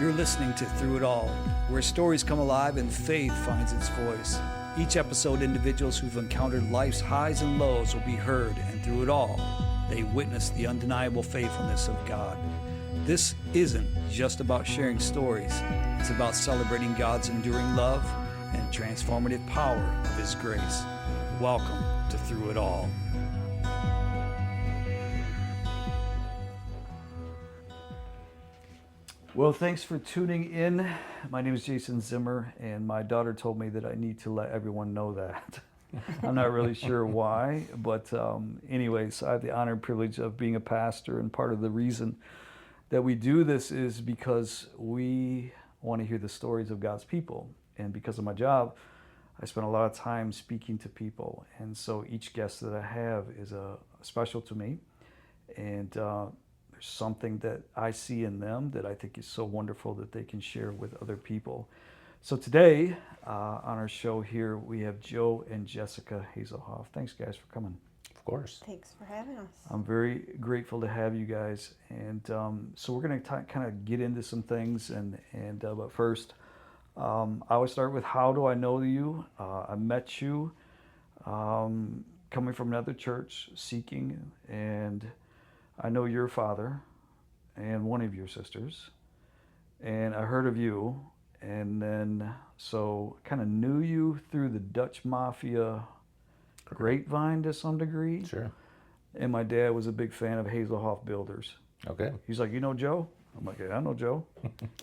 You're listening to Through It All, where stories come alive and faith finds its voice. Each episode, individuals who've encountered life's highs and lows will be heard, and through it all, they witness the undeniable faithfulness of God. This isn't just about sharing stories. It's about celebrating God's enduring love and transformative power of His grace. Welcome to Through It All. Well, thanks for tuning in. My name is Jason Zimmer, and my daughter told me that I need to let everyone know that. I'm not really sure why, but anyways, I have the honor and privilege of being a pastor, and part of the reason that we do this is because we want to hear the stories of God's people. And because of my job, I spend a lot of time speaking to people, and so each guest that I have is special to me, and there's something that I see in them that I think is so wonderful that they can share with other people. So today, on our show here, we have Joe and Jessica Hazelhoff. Thanks, guys, for coming. Of course. Thanks for having us. I'm very grateful to have you guys. And so we're going to kind of get into some things. But first, I always start with, how do I know you? I met you coming from another church, seeking, and I know your father and one of your sisters, and I heard of you, and then so kind of knew you through the Dutch Mafia grapevine to some degree. Sure. And my dad was a big fan of Hazelhoff builders. Okay. He's like, you know Joe? I'm like, yeah, I know Joe.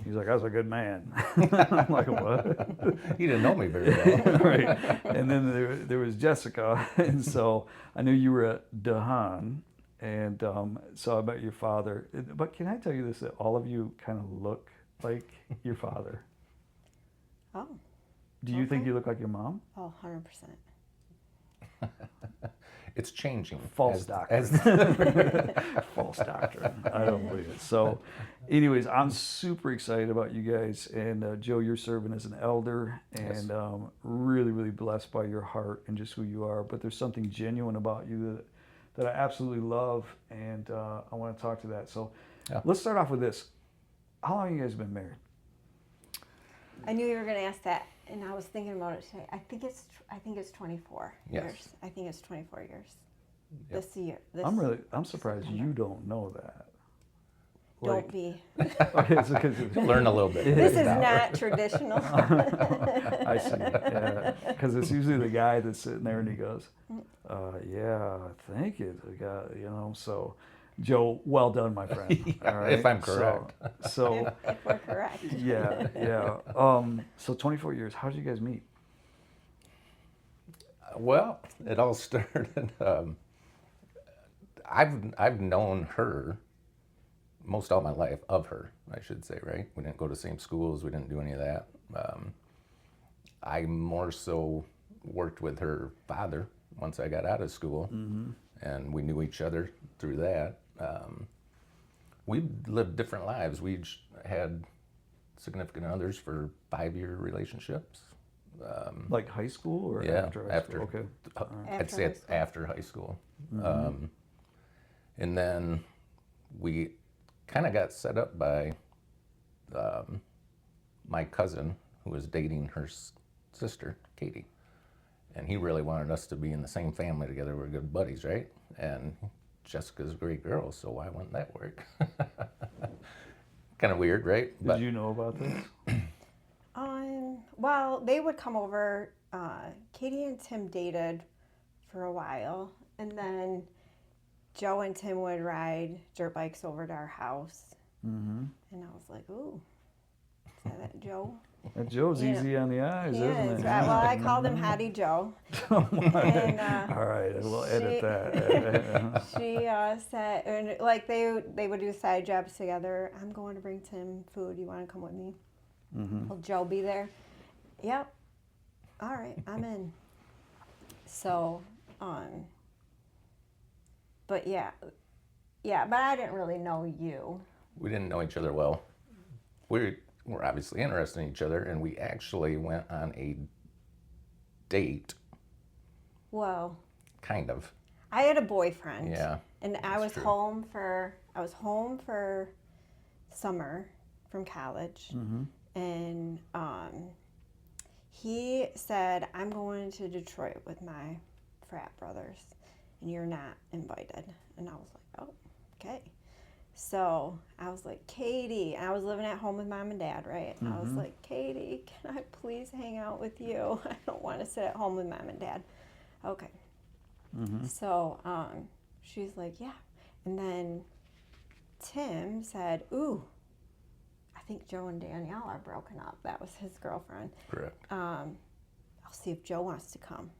He's like, that's a good man. I'm like, what? He didn't know me very well. Right. And then there was Jessica, and so I knew you were at Dahan. And so I met your father. But can I tell you this, that all of you kind of look like your father? Oh. Do you think you look like your mom? Oh, 100%. It's changing. False doctrine. False doctrine. I don't believe it. So anyways, I'm super excited about you guys. And Joe, you're serving as an elder, and Yes. Really, really blessed by your heart and just who you are. But there's something genuine about you that I absolutely love, and I want to talk to that. So Let's start off with this. How long have you guys been married? I knew you were going to ask that, and I was thinking about it today. I think it's 24 Yes. years. I think it's 24 years. Yep. This year. I'm surprised you don't know that. Don't be. Okay, so 'cause Learn a little bit. This is not traditional. I see. Yeah, because it's usually the guy that's sitting there and he goes, "Yeah, I think it's a guy." So, Joe, well done, my friend. All right? If I'm correct. So if we're correct. yeah. So 24 years. How did you guys meet? Well, it all started. I've known her most all my life, of her, I should say, right? We didn't go to the same schools. We didn't do any of that. I more so worked with her father once I got out of school, and we knew each other through that. We lived different lives. We each had significant others for 5-year relationships. Like high school or Yeah, after high school? Okay. I'd say it's after high school. And then we kind of got set up by my cousin, who was dating her sister, Katie. And he really wanted us to be in the same family together. We're good buddies, right? And Jessica's a great girl, so why wouldn't that work? Kind of weird, right? Did you know about this? Well, they would come over. Katie and Tim dated for a while, and then Joe and Tim would ride dirt bikes over to our house. And I was like, ooh, is that Joe? That Joe's easy on the eyes, He isn't is, it? right? Well, I called him Hattie Joe. And, all right, we'll edit that. She said, and like they would do side jobs together. I'm going to bring Tim food. You want to come with me? Will Joe be there? Yep. All right, I'm in. So, but yeah, but I didn't really know you. We didn't know each other well. We were obviously interested in each other, and we actually went on a date. Well, Kind of. I had a boyfriend. Yeah. And I was true. home for summer, from college, Mm-hmm. and he said, I'm going to Detroit with my frat brothers, and you're not invited. And I was like, oh, okay. So I was like, Katie, and I was living at home with mom and dad, right? And I was Mm-hmm. like, Katie, can I please hang out with you? I don't want to sit at home with mom and dad. Okay. Mm-hmm. So she's like, yeah. And then Tim said, ooh, I think Joe and Danielle are broken up. That was his girlfriend. Correct. I'll see if Joe wants to come.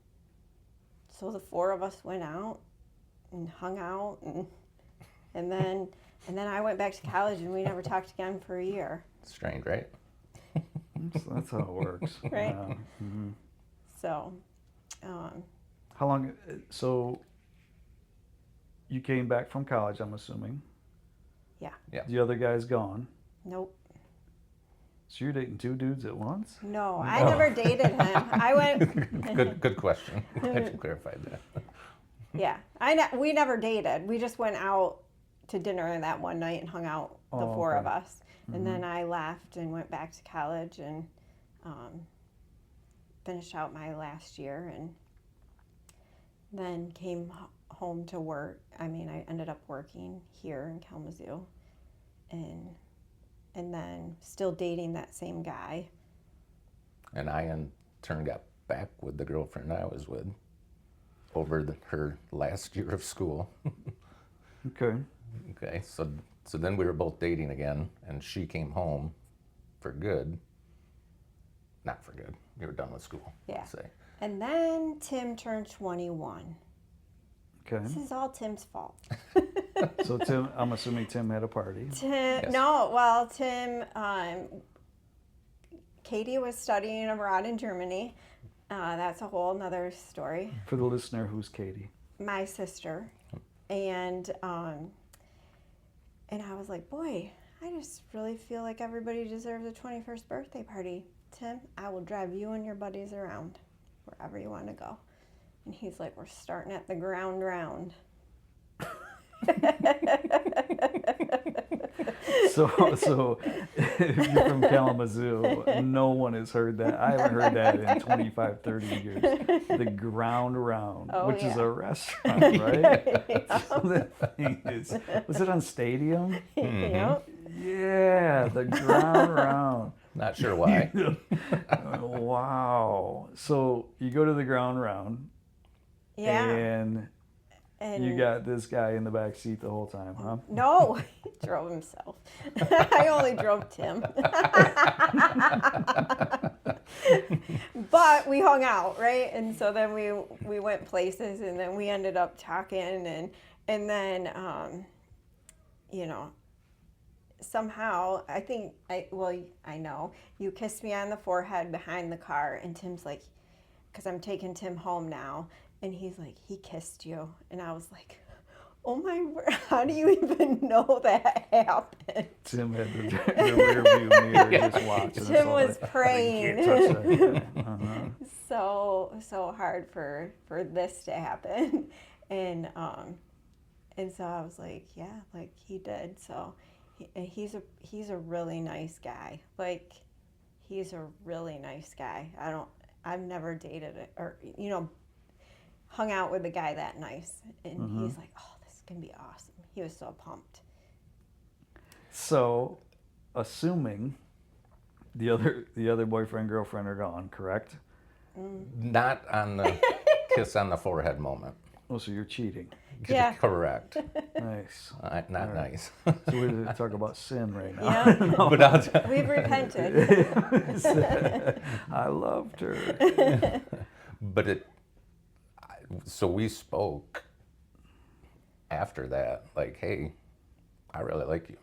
So the four of us went out and hung out, and then I went back to college, and we never talked again for a year. Strange, right? That's how it works. Right. Yeah. Mm-hmm. So, How long? So you came back from college, I'm assuming. yeah. Yeah. The other guy's gone. Nope. So you're dating two dudes at once? No, I never dated him. I went. Good question. Glad you clarified that. Yeah, we never dated. We just went out to dinner that one night and hung out, the Oh, four of okay. us. And then I left and went back to college and finished out my last year, and then came home to work. I mean, I ended up working here in Kalamazoo, and then still dating that same guy. And I in turn got back with the girlfriend I was with over her last year of school. Okay. Okay, so then we were both dating again, and she came home for good. Not for good. We were done with school. Yeah. Say. And then Tim turned 21. Okay. This is all Tim's fault. So Tim, I'm assuming Tim had a party. Tim, no, well, Tim, Katie was studying abroad in Germany. That's a whole nother story. For the listener, who's Katie? My sister, and I was like, boy, I just really feel like everybody deserves a 21st birthday party. Tim, I will drive you and your buddies around wherever you want to go. And he's like, we're starting at the ground round. So if you're from Kalamazoo, no one has heard that. I haven't heard that in 25, 30 years. The Ground Round, Oh, which is yeah. a restaurant, right? So that thing is, was it on Stadium? Yep. Yeah, the Ground Round. Not sure why. Wow. So you go to the Ground Round, Yeah. and you got this guy in the back seat the whole time, huh? No, he drove himself. I only drove Tim. But we hung out, right? And so then we went places, and then we ended up talking, and then somehow I know you kissed me on the forehead behind the car, and Tim's like, because I'm taking Tim home now. And he's like, he kissed you. And I was like, oh my word, how do you even know that happened? Tim had the rear view mirror just watching. Tim was praying. Can't touch that guy. Uh-huh. So hard for this to happen. And so I was like, yeah, like he did. So he's a really nice guy. Like, he's a really nice guy. I've never dated or hung out with a guy that nice, and he's like, oh, this is gonna be awesome. He was so pumped. So, assuming the other boyfriend girlfriend are gone, correct? Not on the kiss on the forehead moment. Oh, so you're cheating. Yeah. Correct. Nice. Not nice. So we're going to talk about sin right now. Yeah, But I'll tell we've repented. I loved her. But so we spoke after that, like, hey, I really like you.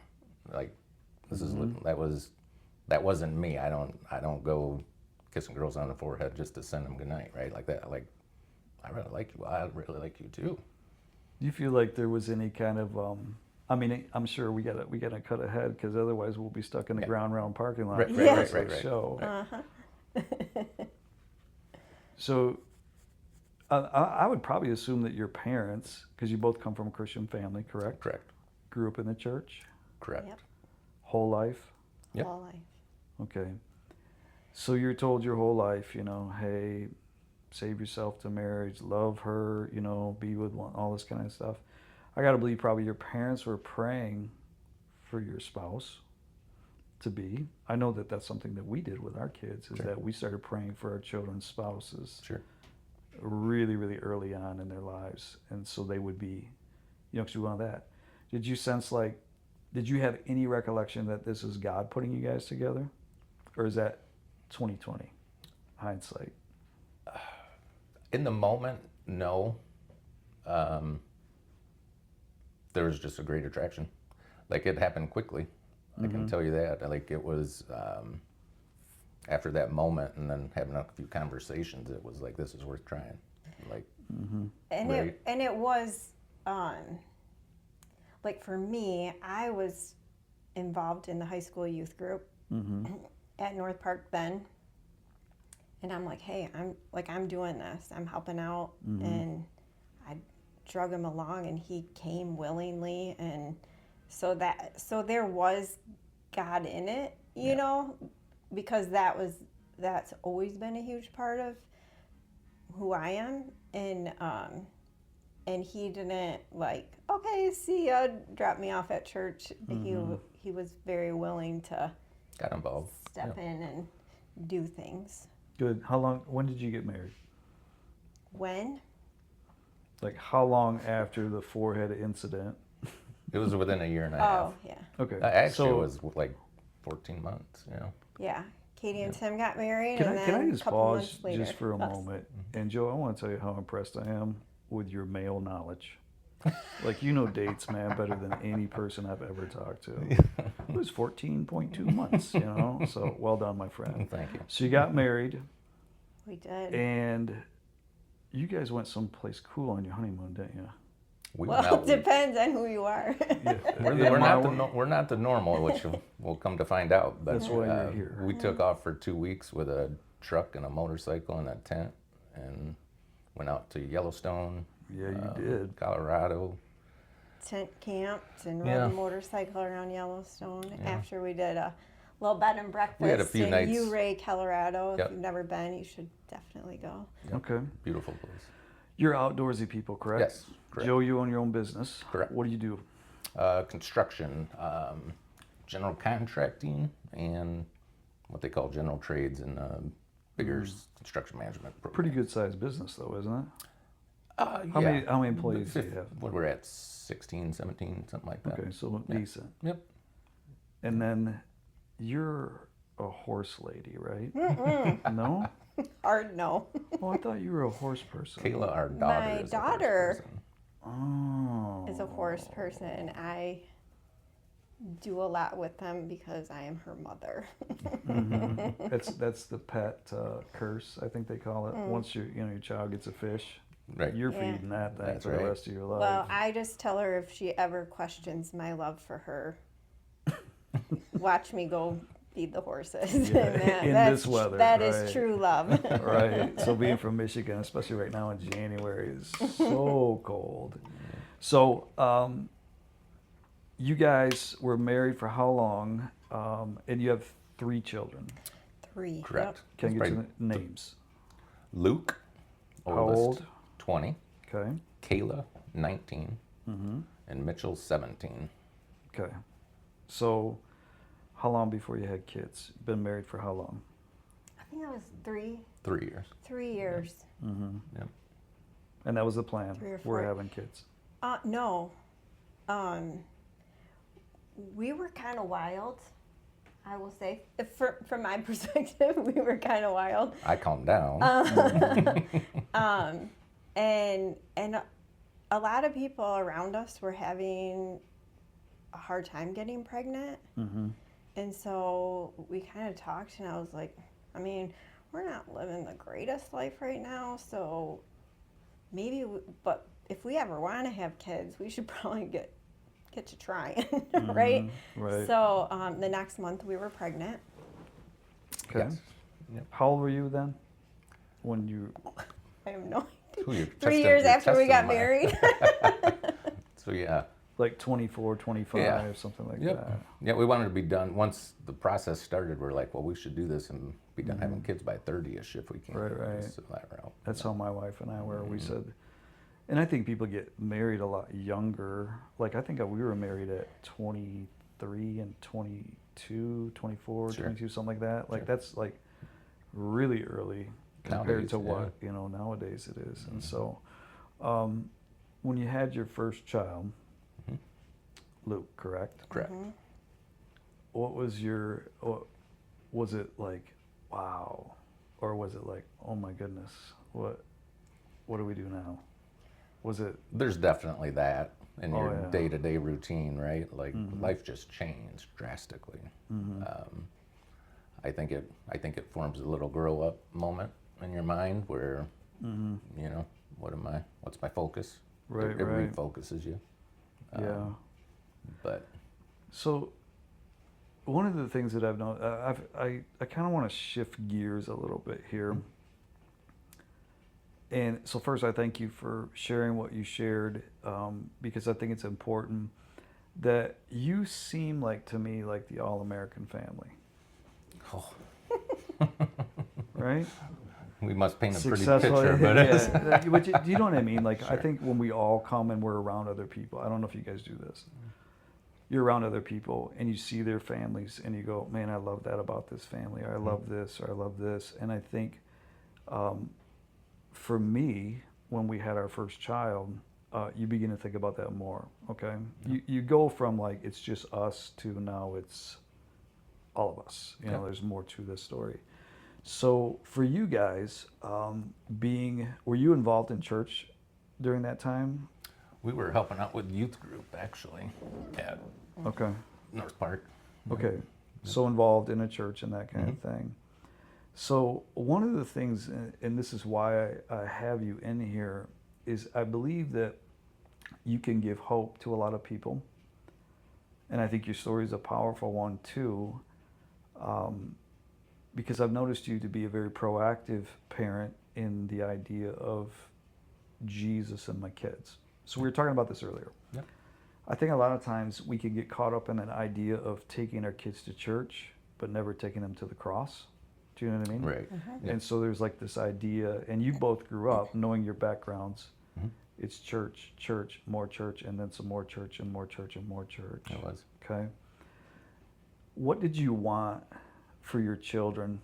Like, this is that wasn't me. I don't go kissing girls on the forehead just to send them goodnight, right? Like that. Like, I really like you. I really like you too. Do you feel like there was any kind of I mean, I'm sure we gotta cut ahead because otherwise we'll be stuck in the Ground Round parking lot. Right, for right, the right, rest of right, the right. Show. Uh-huh. So I would probably assume that your parents, because you both come from a Christian family, correct? Correct. Grew up in the church, Correct. Yep. whole life. Yep. whole life. Okay. So you're told your whole life, you know, hey, save yourself to marriage, love her, you know, be with one, all this kind of stuff. I got to believe probably your parents were praying for your spouse to be. I know that that's something that we did with our kids, is Sure. that we started praying for our children's spouses Sure. really, really early on in their lives. And so they would be, you know, because we want that. Did you sense like, did you have any recollection that this is God putting you guys together? Or is that 2020 hindsight? In the moment, no. There was just a great attraction. Like, it happened quickly. I can tell you that. Like, it was after that moment, and then having a few conversations, it was like, this is worth trying. Like, And right. it was like, for me, I was involved in the high school youth group at North Park then, and I'm like, hey, I'm doing this, I'm helping out, and I drug him along, and he came willingly, and so there was God in it, you know, because that's always been a huge part of who I am, and he didn't like, okay, see ya, drop me off at church. He was very willing to Got involved. step in and do things. Good. When did you get married? When? Like how long after the forehead incident? It was within a year and a Oh, half. yeah. Okay. Actually, so it was like 14 months, you know. Yeah. Katie and Tim got married, can and I then just a couple pause months later, just for a us. moment? And Joe, I want to tell you how impressed I am with your male knowledge. Like, you know dates, man, better than any person I've ever talked to. It was 14.2 months, you know? So well done, my friend. Thank you. So you got married, We did. and you guys went someplace cool on your honeymoon, didn't you? We Well, went out. it depends on who you are. Yeah. We're not the normal, which we'll come to find out. But That's why you're here. We took off for 2 weeks with a truck and a motorcycle and a tent, and went out to Yellowstone. Yeah, you did. Colorado. Tent camped and Yeah. rode a motorcycle around Yellowstone after we did a little bed and breakfast We had a few in nights. Ouray, Colorado. Yep. If you've never been, you should definitely go. Okay. Beautiful place. You're outdoorsy people, correct? Yes, correct. Joe, you own your own business. Correct. What do you do? Construction, general contracting, and what they call general trades and bigger construction management program. Pretty good sized business, though, isn't it? How yeah. many employees do you have? What we're at, 16, 17, something like that. Okay, so decent. Yep. And then you're a horse lady, right? No? Hard no. Oh, I thought you were a horse person. Kayla, our daughter, My is daughter- a horse person. Oh. As a horse person, I do a lot with them because I am her mother. That's the pet curse, I think they call it. Once your child gets a fish, Right. you're Yeah. feeding that thing That's for the right. rest of your life. Well, I just tell her if she ever questions my love for her, watch me go feed the horses. Yeah, And in that's, this weather, that right. is true love. Right. So being from Michigan, especially right now in January, is so cold. So you guys were married for how long? And you have 3 children. 3. Correct. Can I That's get probably some names? Luke, How oldest, old? 20. Okay. Kayla, 19. And Mitchell, 17. Okay. So how long before you had kids? Been married for how long? I think that was 3 3 years. 3 years. Yep. And that was the plan. 3 or We're 4. having kids. No. We were kind of wild, I will say. From my perspective, we were kind of wild. I calmed down. And a lot of people around us were having a hard time getting pregnant. And so we kind of talked, and I was like, I mean, we're not living the greatest life right now, so maybe, but if we ever want to have kids, we should probably get to trying, right? Right. So the next month we were pregnant. Okay. Yes. Yep. How old were you then? When you? I have no idea. Who you're 3 testing- years you're after we testing got my- married. So yeah, Like 24, 25, Yeah. something like Yep. that. Yeah, we wanted to be done once the process started. We're like, well, we should do this and be done having kids by 30ish if we can. Right, right. Just that route. That's how my wife and I were. We said, and I think people get married a lot younger. Like I think we were married at 23 and 22, 24, Sure. 22, something like that. Like Sure. that's like really early compared Nowadays, to yeah. what, nowadays it is. And so when you had your first child, Luke, correct? Correct. What was was it like, wow, or was it like, oh my goodness, what do we do now? Was it? There's definitely that in Oh, your yeah. day-to-day routine, right? Like life just changed drastically. I think it forms a little grow-up moment in your mind where, what's my focus? Right, It right. refocuses you. Yeah. But So one of the things that I've known, I kind of want to shift gears a little bit here. And so first, I thank you for sharing what you shared, because I think it's important that you seem like to me like the all-American family, oh, right? we must paint a pretty Successful, picture, but yeah. But do you know what I mean? Like I Sure. think when we all come and we're around other people, I don't know if you guys do this. You're around other people and you see their families and you go, man, I love that about this family, or I love this, or I love this. And I think for me, when we had our first child, you begin to think about that more, okay? You go from like, it's just us to now it's all of us. Yeah. There's more to this story. So for you guys, were you involved in church during that time? we were helping out with youth group actually at Okay. North Park. Okay, so involved in a church and that kind of thing. So one of the things, and this is why I have you in here, is I believe that you can give hope to a lot of people. And I think your story is a powerful one too, because I've noticed you to be a very proactive parent in the idea of Jesus and my kids. So we were talking about this earlier. Yep. I think a lot of times we can get caught up in an idea of taking our kids to church, but never taking them to the cross. Do you know what I mean? Right. Yeah. And so there's like this idea, and you both grew up knowing your backgrounds. It's church, more church, and then some more church, and more church, and more church. It was. Okay. What did you want for your children?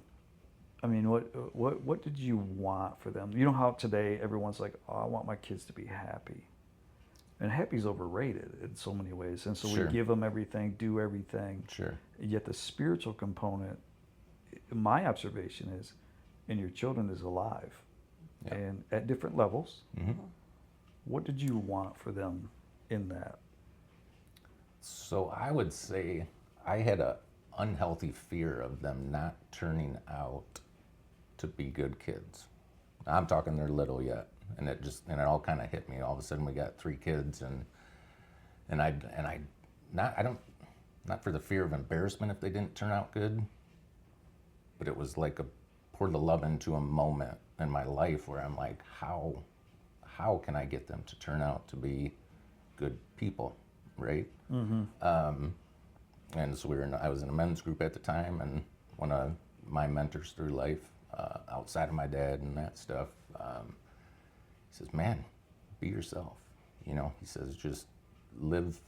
I mean, what did you want for them? You know how today everyone's like, oh, I want my kids to be happy. And happy's overrated in so many ways. And so Sure. we give them everything, do everything. Sure. Yet the spiritual component, my observation is, in your children is alive. Yeah. And at different levels. Mhm. What did you want for them in that? So I would say I had a unhealthy fear of them not turning out to be good kids. I'm talking they're little yet, and it all kind of hit me. All of a sudden we got 3 kids, not for the fear of embarrassment if they didn't turn out good, but it was like pour the love into a moment in my life where I'm like, how can I get them to turn out to be good people, right? And so I was in a men's group at the time, and one of my mentors through life, outside of my dad and that stuff, he says, man, be yourself. He says, just live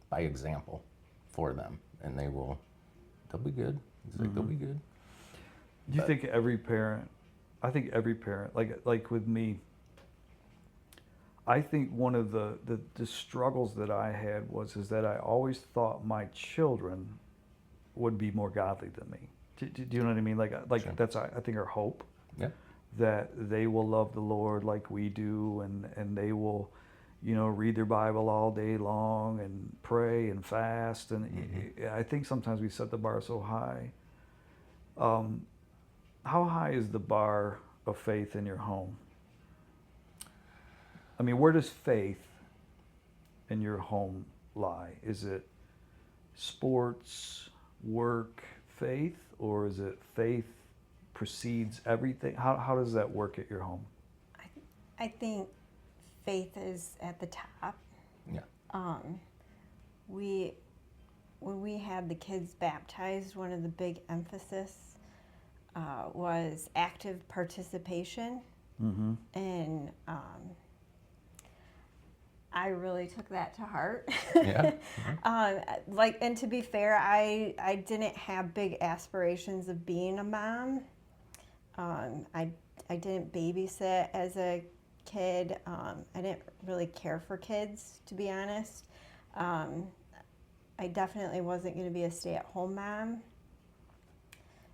by example for them, and they'll be good. He's like, they'll be good. Do you think every parent, like with me, I think one of the struggles that I had is that I always thought my children would be more godly than me. Do you know what I mean? Like Sure. that's, I think, our hope. Yeah. That they will love the Lord like we do, and they will, read their Bible all day long and pray and fast. And I think sometimes we set the bar so high. How high is the bar of faith in your home? I mean, where does faith in your home lie? Is it sports, work, faith, or is it faith precedes everything? How does that work at your home? I think faith is at the top. Yeah. we when we had the kids baptized, one of the big emphasis was active participation, and I really took that to heart. Yeah. And to be fair, I didn't have big aspirations of being a mom. I didn't babysit as a kid. I didn't really care for kids, to be honest. I definitely wasn't going to be a stay-at-home mom.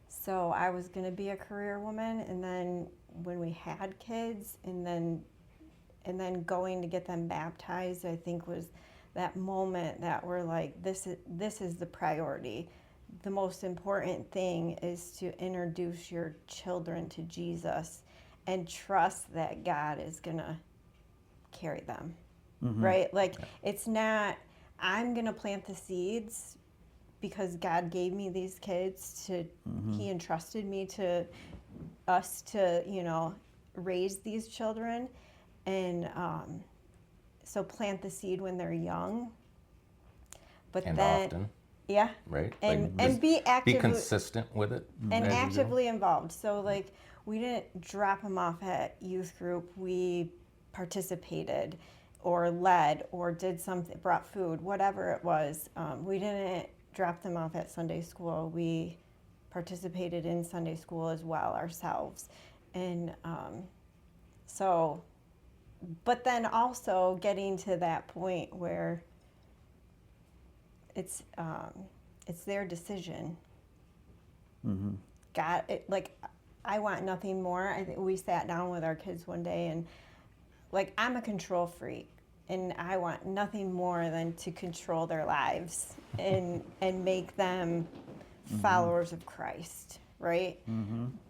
So I was going to be a career woman, and then when we had kids, and then going to get them baptized, I think was that moment that we're like, this is the priority. The most important thing is to introduce your children to Jesus and trust that God is going to carry them, right? Like, it's not, I'm going to plant the seeds because God gave me these kids to, he entrusted me to us to, raise these children. And so plant the seed when they're young. But And then, often, yeah, right? and Like, be be actively consistent with it. and as you go. actively involved. So like, we didn't drop them off at youth group. We participated, or led, or did something, brought food, whatever it was. We didn't drop them off at Sunday school. We participated in Sunday school as well ourselves, and so. But then also getting to that point where it's their decision. God, I want nothing more. I think we sat down with our kids one day, and like, I'm a control freak, and I want nothing more than to control their lives and make them followers of Christ, right?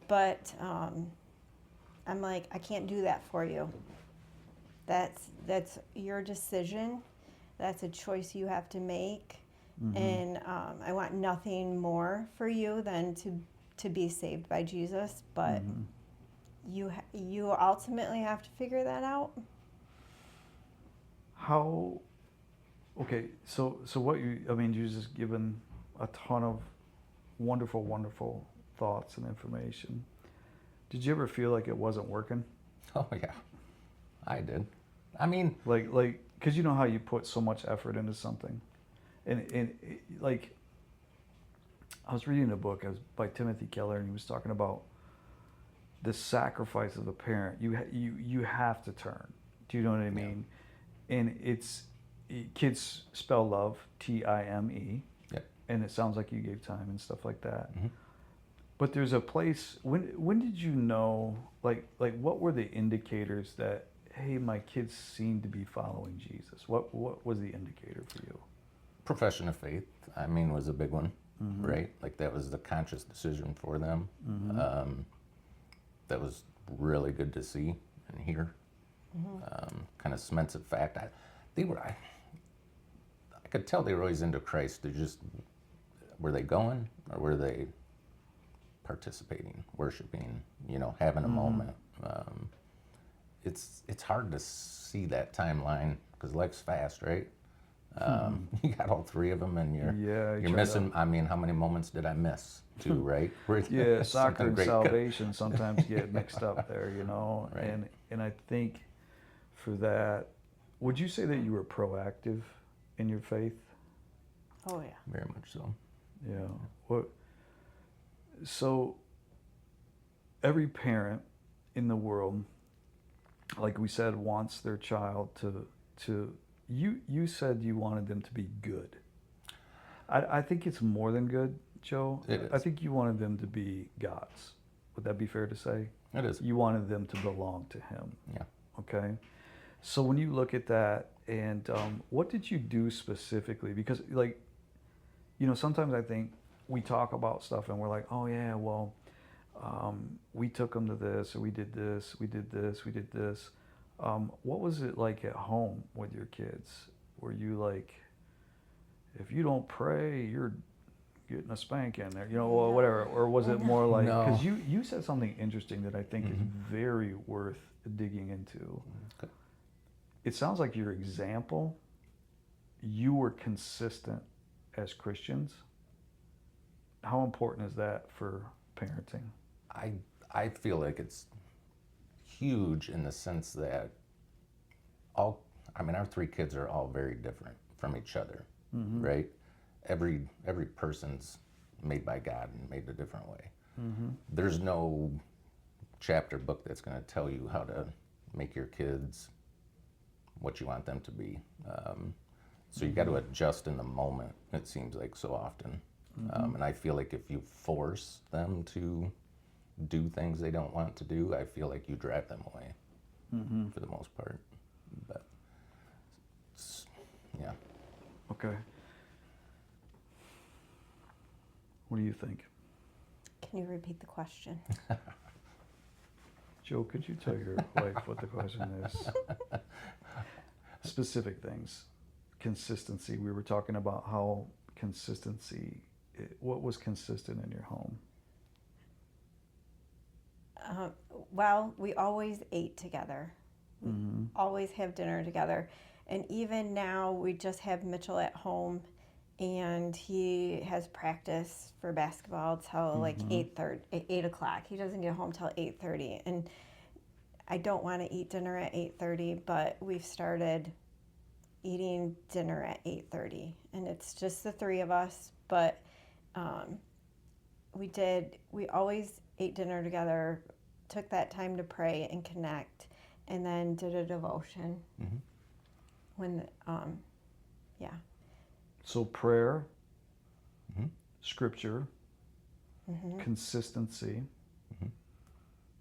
But I'm like, I can't do that for you. That's your decision. That's a choice you have to make. And I want nothing more for you than to be saved by Jesus. But you ultimately have to figure that out. How? Okay, so what you just given a ton of wonderful thoughts and information. Did you ever feel like it wasn't working? Oh yeah, I did. I mean, Like, because you know how you put so much effort into something, and like, I was reading a book by Timothy Keller, and he was talking about the sacrifice of a parent. You have to turn. Do you know what I mean? And kids spell love Time. Yep. And it sounds like you gave time and stuff like that. But there's a place. When did you know? Like what were the indicators that, hey, my kids seem to be following Jesus? What was the indicator for you? profession of faith, I mean, was a big one, right? Like, that was the conscious decision for them. That was really good to see and hear. Kind of cements of fact. I could tell they were always into Christ. They just, were they going, or were they participating, worshiping, having a moment? It's hard to see that timeline because life's fast, right? You got all three of them, and you're missing. I mean, how many moments did I miss too, right? Yeah, soccer Something and great. salvation sometimes get mixed up there, Right. And I think for that, would you say that you were proactive in your faith? Oh yeah. Very much so. Yeah. So every parent in the world, like we said, wants their child to you said you wanted them to be good. I think it's more than good, Joe. It is. I think you wanted them to be God's. Would that be fair to say? It is. You wanted them to belong to Him. Yeah. Okay. So when you look at that, and what did you do specifically? Because sometimes I think we talk about stuff and we're like, oh yeah, well, we took them to this, or we did this, we did this, we did this. What was it like at home with your kids? Were you like, if you don't pray, you're getting a spanking there, or whatever? Or was it more like, because No. you said something interesting that I think is very worth digging into. Okay. It sounds like your example you were consistent as Christians. How important is that for parenting? I feel like it's huge in the sense that our 3 kids are all very different from each other, right? Every person's made by God and made a different way. There's no chapter book that's going to tell you how to make your kids what you want them to be. So you got to adjust in the moment, it seems like, so often. And I feel like if you force them to do things they don't want to do, I feel like you drive them away for the most part. But yeah. Okay. What do you think? Can you repeat the question? Joe, could you tell your wife what the question is? Specific things. Consistency. We were talking about how consistency, what was consistent in your home? Well, we always ate together. We always have dinner together. And even now, we just have Mitchell at home, and he has practice for basketball till like 8 o'clock. He doesn't get home till 8:30. And I don't want to eat dinner at 8:30, but we've started eating dinner at 8:30. And it's just the 3 of us, but we always ate dinner together, took that time to pray and connect, and then did a devotion. When, yeah. So prayer, scripture, consistency.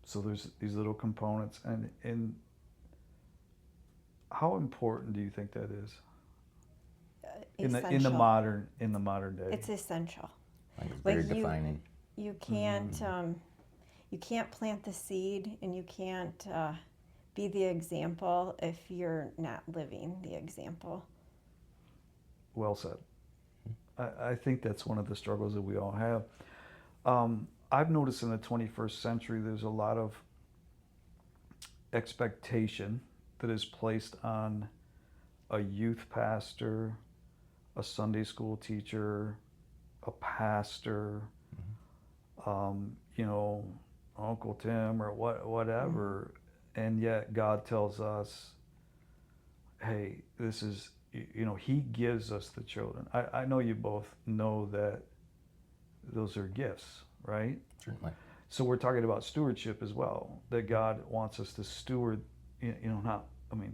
So there's these little components, and how important do you think that is in the modern day? It's essential. I think it's very Like defining. You can't plant the seed, and you can't be the example if you're not living the example. Well said. I think that's one of the struggles that we all have. I've noticed in the 21st century, there's a lot of expectation that is placed on a youth pastor, a Sunday school teacher, a pastor, Uncle Tim or whatever. And yet God tells us, hey, this is, he gives us the children. I know you both know that those are gifts, right? Certainly. So we're talking about stewardship as well, that God wants us to steward,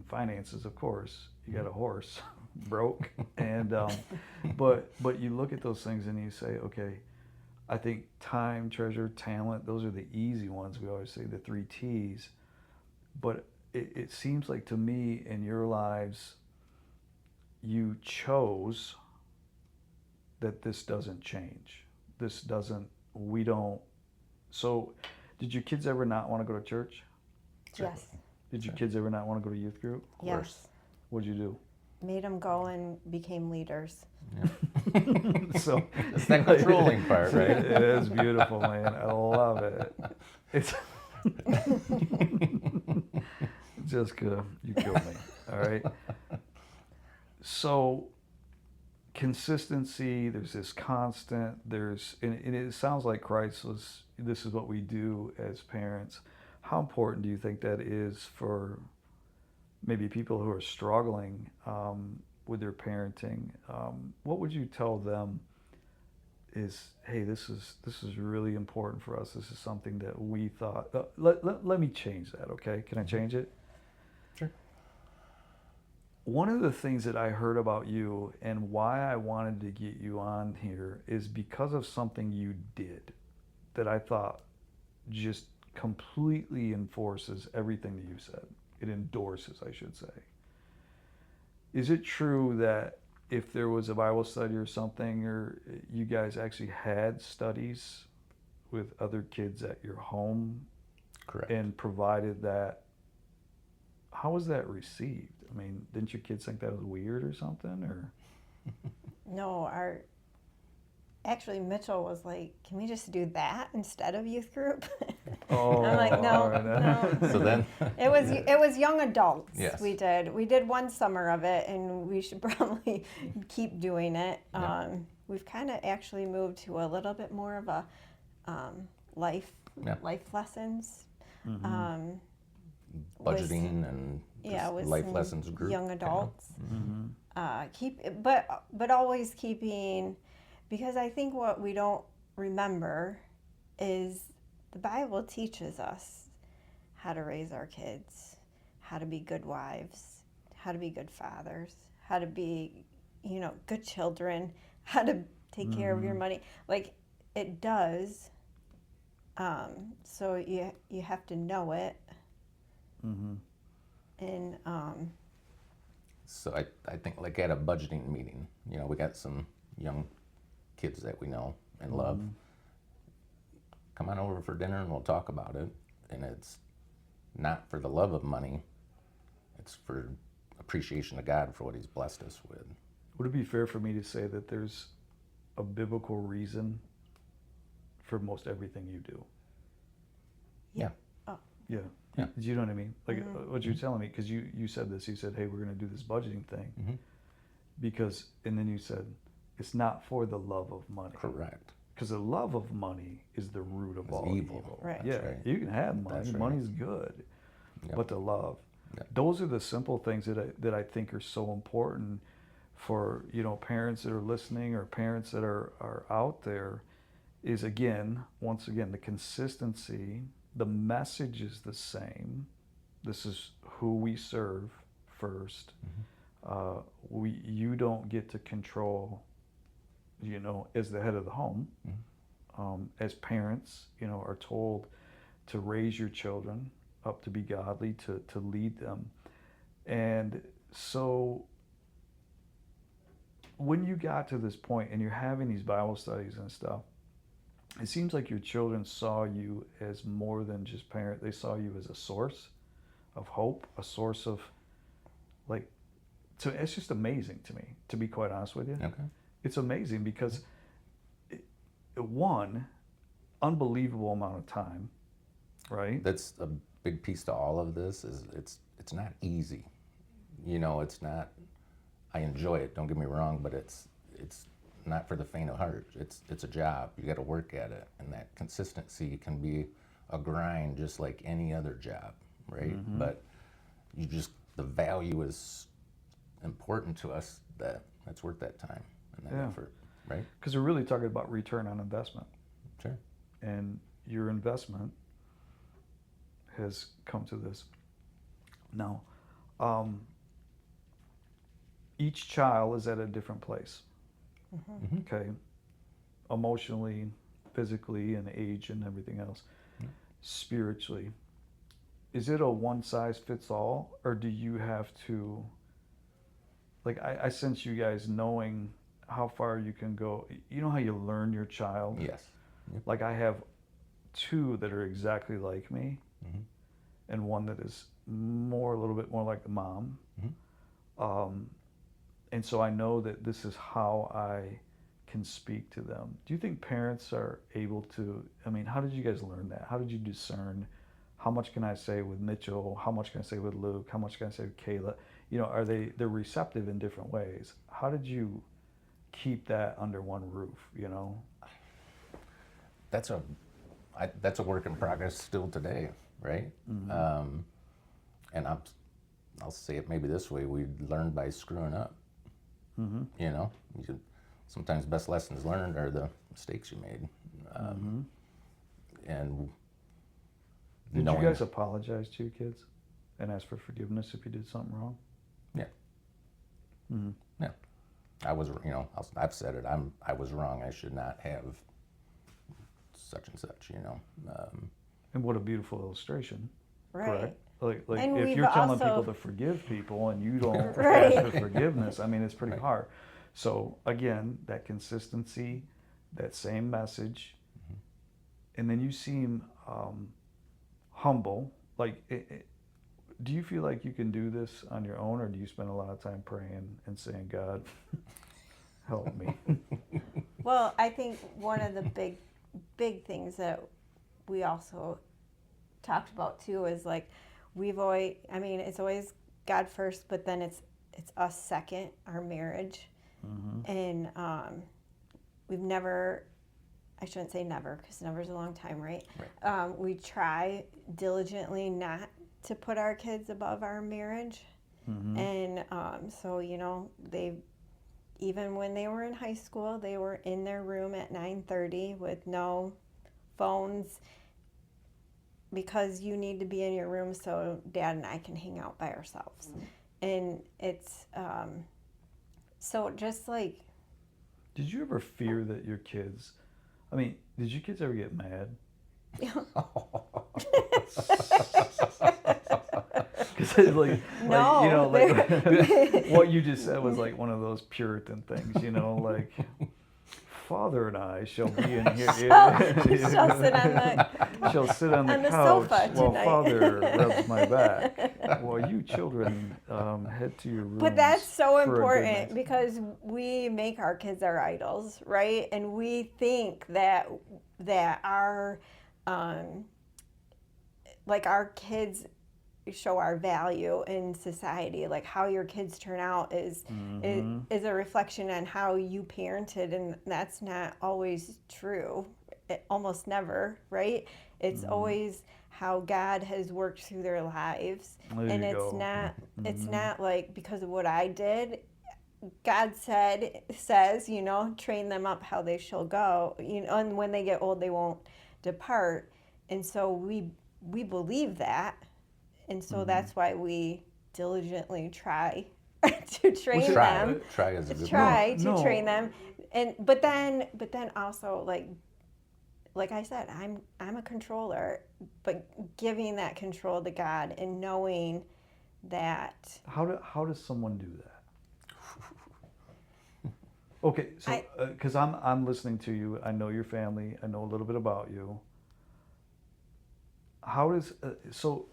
finances, of course. You got a horse, broke. And, but you look at those things and you say, okay, I think time, treasure, talent, those are the easy ones. We always say the 3 T's. But it seems like to me in your lives, you chose that this doesn't change. So did your kids ever not want to go to church? Yes. Did your kids ever not want to go to youth group? Yes. What'd you do? Made them go and became leaders. Yeah. So it's that controlling part, right? It is beautiful, man. I love it. It's Jessica, you killed me. All right. So consistency, there's this constant, and it sounds like Christ was, this is what we do as parents. How important do you think that is for maybe people who are struggling with their parenting? What would you tell them is, hey, this is really important for us. This is something that we thought, let me change that, okay? Can I change it? Sure. One of the things that I heard about you and why I wanted to get you on here is because of something you did that I thought just completely enforces everything that you said. It endorses, I should say. Is it true that if there was a Bible study or something, or you guys actually had studies with other kids at your home? Correct. And provided that, how was that received? I mean, didn't your kids think that was weird or something, or? No, Actually, Mitchell was like, "Can we just do that instead of youth group?" Oh, I'm like, "No, all right. no." So then, It was young adults. Yes. We did one summer of it, and we should probably keep doing it. Yeah. We've kind of actually moved to a little bit more of a life Yeah. life lessons. Mm-hmm. budgeting and Yeah, just with life some lessons group. young kinda. adults. Mm-hmm. But always keeping, because I think what we don't remember is the Bible teaches us how to raise our kids, how to be good wives, how to be good fathers, how to be, good children, how to take care of your money. Like, it does. So you have to know it. Mm-hmm. And So I think like at a budgeting meeting, we got some young kids that we know and love. Come on over for dinner and we'll talk about it. And it's not for the love of money. It's for appreciation of God for what He's blessed us with. Would it be fair for me to say that there's a biblical reason for most everything you do? Yeah. oh, Yeah. Yeah. Do you know what I mean? Like what you're telling me, because you said this. You said, "Hey, we're going to do this budgeting thing," and then you said, "It's not for the love of money." Correct. Because the love of money is the root of It's all evil. evil. Right. Yeah, That's right. you can have money. That's right. Money's good, Yep. but the love. Yep. Those are the simple things that I think are so important for parents that are listening or parents that are out there. Is once again, the consistency. The message is the same. This is who we serve first. You don't get to control, as the head of the home. As parents, are told to raise your children up to be godly, to lead them. And so when you got to this point and you're having these Bible studies and stuff, it seems like your children saw you as more than just parent. They saw you as a source of hope, a source of so it's just amazing to me, to be quite honest with you. Okay. It's amazing because one, unbelievable amount of time, right? That's a big piece to all of this. Is it's not easy. It's not. I enjoy it. Don't get me wrong, but it's not for the faint of heart. It's a job. You got to work at it, and that consistency can be a grind, just like any other job, right? But the value is important to us that's worth that time and that effort, right? Because we're really talking about return on investment. Sure. And your investment has come to this. Now, each child is at a different place. Okay, emotionally, physically, and age and everything else. Spiritually, is it a one size fits all, or do you have to? Like I sense you guys knowing how far you can go. You know how you learn your child. Yes. Yep. Like I have two that are exactly like me, and one that is a little bit more like the mom. And so I know that this is how I can speak to them. Do you think parents are able to, how did you guys learn that? How did you discern how much can I say with Mitchell? How much can I say with Luke? How much can I say with Kayla? They're receptive in different ways. How did you keep that under one roof, That's a work in progress still today, right? And I'll say it maybe this way: we learn by screwing up. Sometimes best lessons learned are the mistakes you made. And Did knowing, you guys apologize to your kids and ask for forgiveness if you did something wrong? Yeah. Yeah. I was, I've said it. I was wrong. I should not have such and such. And what a beautiful illustration. right. Correct? Like And if we've you're telling also- people to forgive people and you don't Right. ask for forgiveness, it's pretty Right. hard. So again, that consistency, that same message, and then you seem humble. Do you feel like you can do this on your own, or do you spend a lot of time praying and saying, God, Help me. Well, I think one of the big things that we also talked about too is like it's always God first, but then it's us second, our marriage. And we've never, I shouldn't say never because never's a long time, right? We try diligently not to put our kids above our marriage. And so, even when they were in high school, they were in their room at 9:30 with no phones, because you need to be in your room so Dad and I can hang out by ourselves. And it's so just like, Did you ever fear that your kids, did your kids ever get mad? Because No, what you just said was like one of those Puritan things, like Father and I shall be in here. She'll sit on the on the couch sofa while tonight. Father rubs my back. While you children head to your rooms. But that's so for a good important night's- because we make our kids our idols, right? And we think that our our kids show our value in society. Like how your kids turn out is a reflection on how you parented, and that's not always true. Almost never, right? It's always how God has worked through their lives. There And you it's go. not it's not like because of what I did. God says, train them up how they shall go, and when they get old they won't depart. And so we believe that. And so that's why we diligently try to train them. Try is a good Try word. to No. train them. But then also like I said, I'm a controller, but giving that control to God and knowing that. How does someone do that? Okay, so because I'm listening to you, I know your family, I know a little bit about you. How does so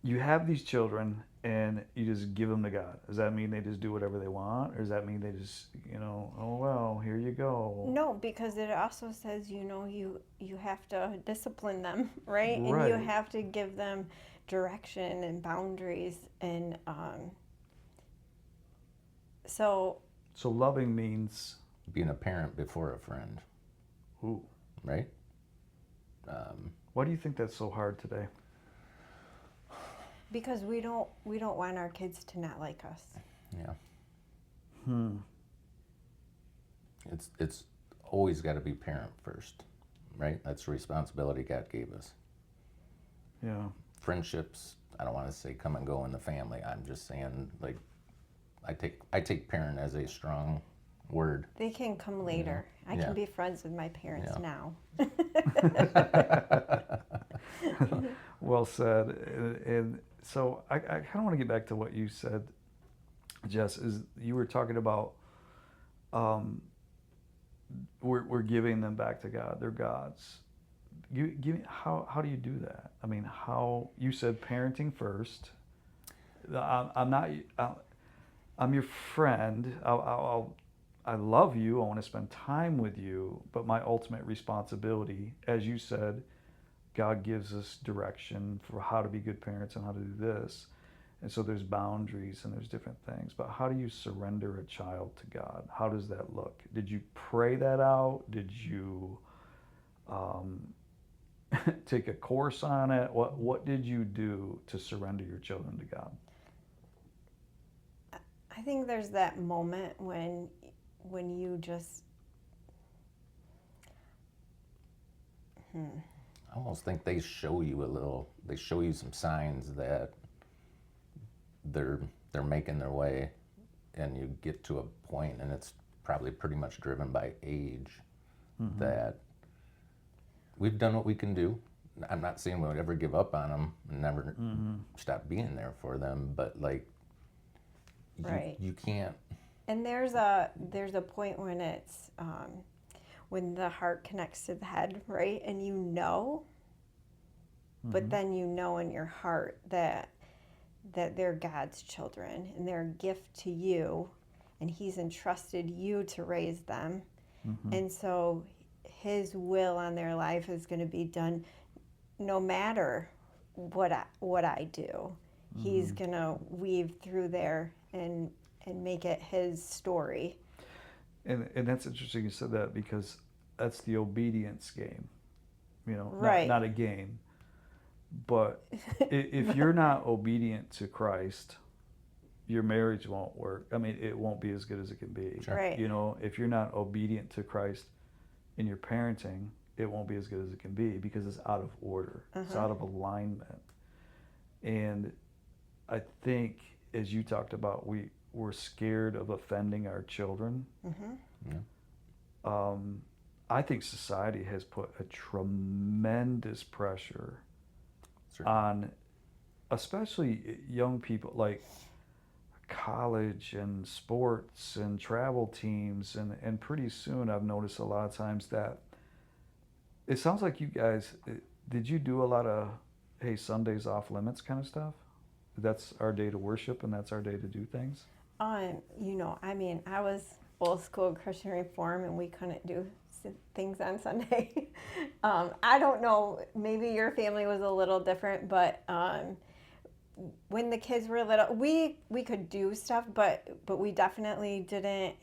you have these children and you just give them to God? Does that mean they just do whatever they want, or does that mean they just oh well, here you go? No, because it also says you have to discipline them, right? And you Right. have to give them direction and boundaries, and so loving means Being a parent before a friend, ooh. right? Why do you think that's so hard today? because we don't want our kids to not like us. Yeah. It's always got to be parent first, right? That's the responsibility God gave us. Yeah. Friendships, I don't want to say come and go in the family. I'm just saying, like, I take parent as a strong word. They can come later. I Yeah. can be friends with my parents Yeah. now. Well said. And so I kind of want to get back to what you said, Jess. Is you were talking about we're giving them back to God. They're God's. You give me how do you do that? How you said parenting first. I'm not. I'm your friend. I love you. I want to spend time with you. But my ultimate responsibility, as you said, God gives us direction for how to be good parents and how to do this. And so there's boundaries and there's different things. But how do you surrender a child to God? How does that look? Did you pray that out? Did you take a course on it? What did you do to surrender your children to God? I think there's that moment when you just I almost think they show you some signs that they're making their way, and you get to a point, and it's probably pretty much driven by age, that we've done what we can do. I'm not saying we would ever give up on them and never stop being there for them, but like Right. you can't. And there's a point when it's when the heart connects to the head, right? And but then in your heart that they're God's children and they're a gift to you, and He's entrusted you to raise them. Mm-hmm. And so His will on their life is going to be done no matter what I do. He's Mm-hmm. going to weave through there and make it His story. And that's interesting you said that, because that's the obedience game. Right. Not a game. But if you're not obedient to Christ, your marriage won't work. I mean, it won't be as good as it can be. Sure. Right. If you're not obedient to Christ in your parenting, it won't be as good as it can be, because it's out of order. It's out of alignment. And I think, as you talked about, we're scared of offending our children. Yeah. I think society has put a tremendous pressure Certainly. on especially young people, like college and sports and travel teams, and pretty soon I've noticed a lot of times that it sounds like you guys, did you do a lot of, hey, Sunday's off limits kind of stuff? That's our day to worship and that's our day to do things? I was old school Christian Reform, and we couldn't do things on Sunday. I don't know, maybe your family was a little different, but when the kids were little, we could do stuff, but we definitely didn't.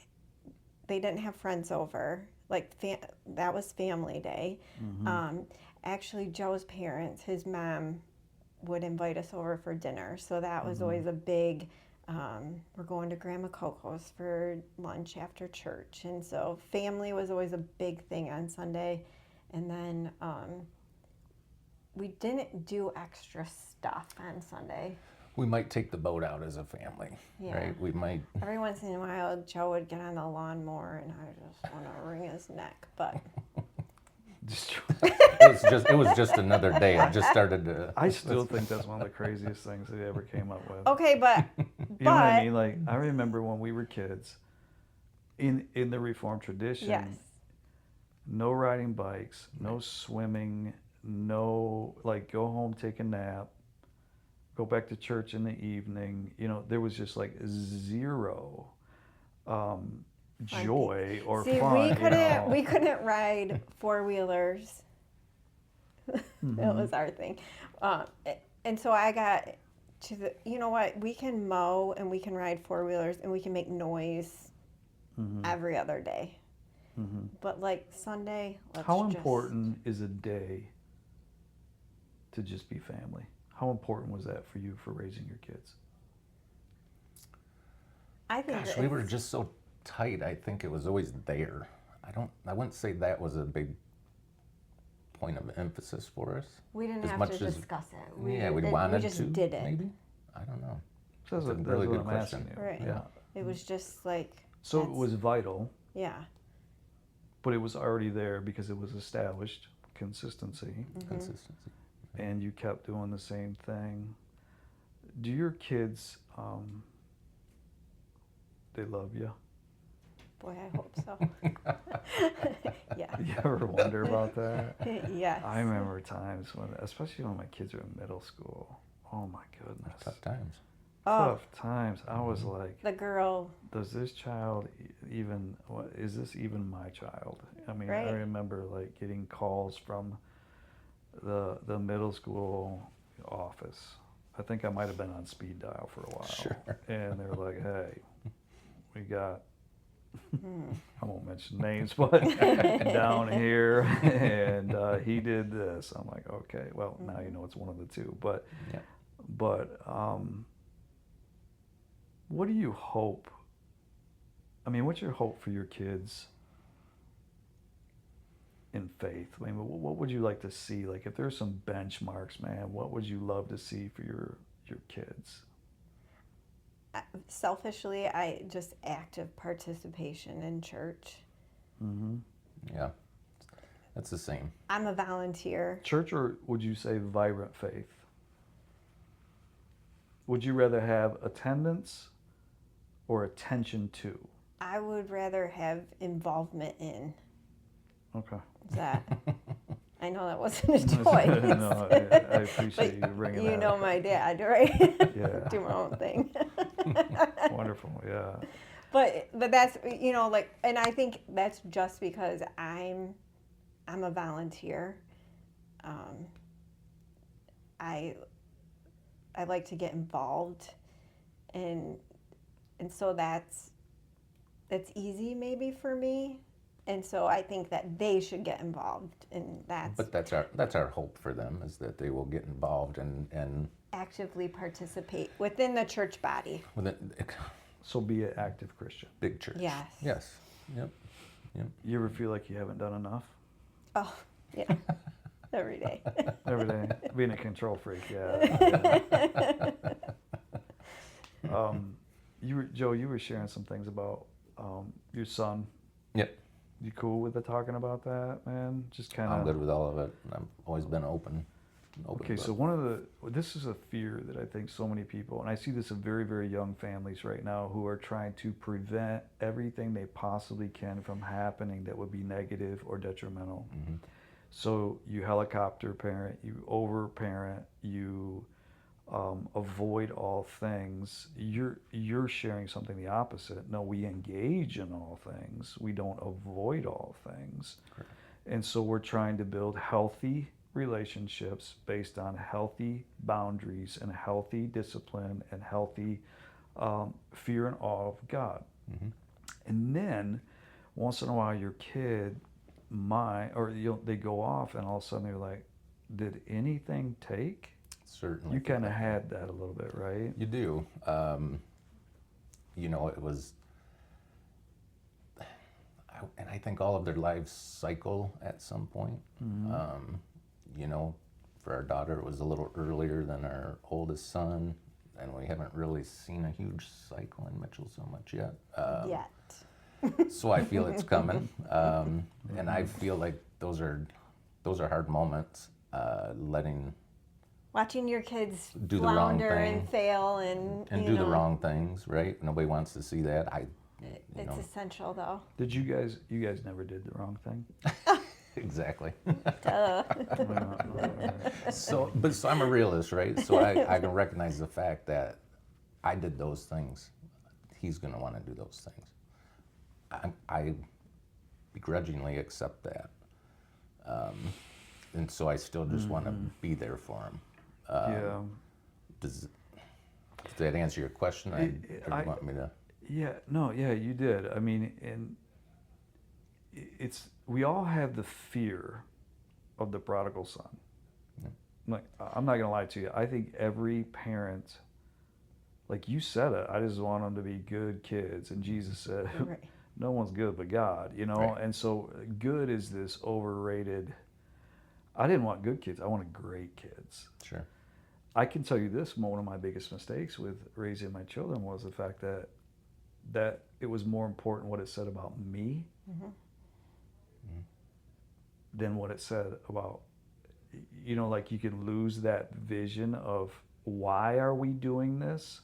They didn't have friends over. Like that was family day. Actually, Joe's parents, his mom, would invite us over for dinner, so that was always a big. We're going to Grandma Coco's for lunch after church, and so family was always a big thing on Sunday. And then we didn't do extra stuff on Sunday. We might take the boat out as a family, Yeah. right? We might. Every once in a while, Joe would get on the lawnmower, and I just want to wring his neck. But It was just another day. I just started to. I still think that's one of the craziest things they ever came up with. okay, but You know what I mean? Like, I remember when we were kids, in the Reformed tradition, yes, no riding bikes, no swimming, no, like, go home, take a nap, go back to church in the evening. There was just like zero joy or see, fun. we couldn't ride 4-wheelers. That was our thing, and so I got to the. You know what? We can mow and we can ride 4-wheelers and we can make noise every other day. But like Sunday, How important is a day to just be family? How important was that for you for raising your kids? I think Gosh, we were just so tight. I think it was always there. I wouldn't say that was a big point of emphasis for us. we didn't as have much to as- discuss it. We we wanted just to. did it. Maybe. I don't know. So that's That's a that's really what good I'm asking question. you. Right. Yeah. It was just like. So it that's- was vital, Yeah. but it was already there because it was established consistency, Consistency. and you kept doing the same thing. Do your kids, they love you? Boy, I hope so. Yeah. You ever wonder about that? Yes. I remember times when, especially when my kids were in middle school. Oh my goodness. Tough times. Tough times. I was like, The girl. does this child even, is this even my child? I mean, I Right. remember like getting calls from the middle school office. I think I might have been on speed dial for a while. Sure. And they were like, hey, we got, I won't mention names, but down here, and he did this. I'm like, okay, well, now you know it's one of the two. But, Yeah. but what do you hope? I mean, what's your hope for your kids in faith? I mean, what would you like to see? Like, if there's some benchmarks, man, what would you love to see for your kids? Selfishly, I just active participation in church. Yeah. That's the same. I'm a volunteer. Church, or would you say vibrant faith? Would you rather have attendance or attention to? I would rather have involvement in Okay. that. I know that wasn't a choice. No, I appreciate you But bringing you that know up. my dad, right? Yeah. Do my own thing. Wonderful, yeah. but that's, you know, like, and I think that's just because I'm a volunteer. I like to get involved, and so that's easy maybe for me, and so I think that they should get involved, and But that's our hope for them, is that they will get involved and actively participate within the church body. with it, So be an active Christian. big church. Yes. Yes. Yep. You ever feel like you haven't done enough? Oh, yeah. Every day. Every day, being a control freak, yeah. Joe, you were sharing some things about your son. Yep. You cool with talking about that, man? Just kind of. I'm good with all of it. I've always been open. Okay, so this is a fear that I think so many people, and I see this in very, very young families right now, who are trying to prevent everything they possibly can from happening that would be negative or detrimental. Mm-hmm. So you helicopter parent, you over parent, you avoid all things. You're sharing something the opposite. No, we engage in all things. We don't avoid all things. Correct. And so we're trying to build healthy relationships based on healthy boundaries and healthy discipline and healthy fear and awe of God. Mm-hmm. And then once in a while your kid they go off and all of a sudden they're like, did anything take? Certainly. You kind of had that a little bit, right? You do. You know, it was, and I think all of their lives cycle at some point. Mm-hmm. You know, for our daughter, it was a little earlier than our oldest son, and we haven't really seen a huge cycle in Mitchell so much yet. Yet. So I feel it's coming, and I feel like those are hard moments. Watching your kids Do the wrong flounder thing. and fail and And you do know, the wrong things, right? Nobody wants to see that. It's know. essential though. Did you guys never did the wrong thing? Exactly. Duh. So I'm a realist, right? So I can recognize the fact that I did those things. He's going to want to do those things. I begrudgingly accept that. And so I still just want to be there for him. Yeah. Does that answer your question? Or you want me to? Yeah, no, yeah, you did. I mean, and we all have the fear of the prodigal son. Yeah. Like, I'm not gonna lie to you. I think every parent, like you said it, I just want them to be good kids. And Jesus said, Right. no one's good but God, you know? Right. And so good is this overrated. I didn't want good kids. I wanted great kids. Sure. I can tell you this, one of my biggest mistakes with raising my children was the fact that it was more important what it said about me than what it said about, you know, like you can lose that vision of why are we doing this?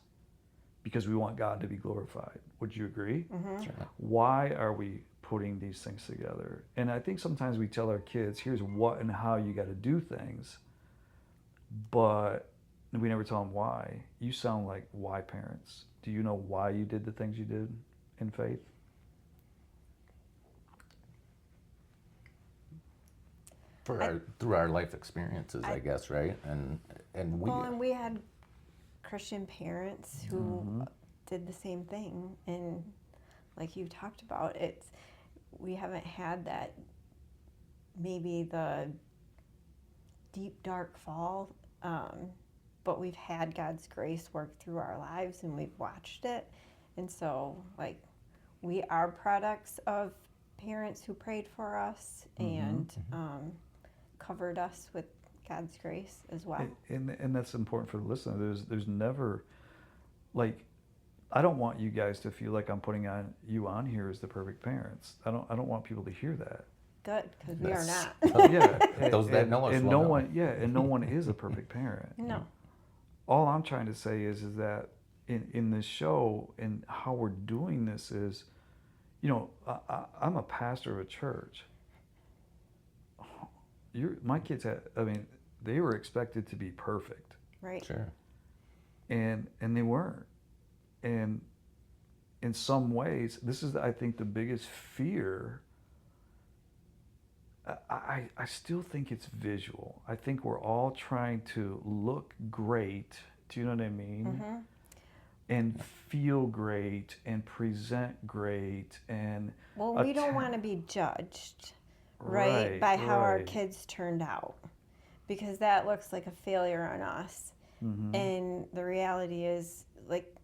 Because we want God to be glorified. Would you agree? Sure. Why are we putting these things together? And I think sometimes we tell our kids, here's what and how you got to do things, but we never tell them why. You sound like why parents. Do you know why you did the things you did in faith? Through our life experiences, I guess, right? And we had Christian parents who did the same thing, and like you talked about, we haven't had that, maybe the deep dark fall, but we've had God's grace work through our lives, and we've watched it, and so like we are products of parents who prayed for us and covered us with God's grace as well. And that's important for the listener. There's never, like, I don't want you guys to feel like I'm putting you on here as the perfect parents. I don't want people to hear that. Good, because we are not. Yeah, Those that know us and will no know. one, yeah, and no one is a perfect parent. No. All I'm trying to say is that in this show and how we're doing this is, you know, I'm a pastor of a church. My kids they were expected to be perfect. Right. Sure. And they weren't. And in some ways, this is, I think, the biggest fear. I still think it's visual. I think we're all trying to look great. Do you know what I mean? And feel great and present great and Well, we don't want to be judged, right, by how our kids turned out, because that looks like a failure on us. And the reality is, like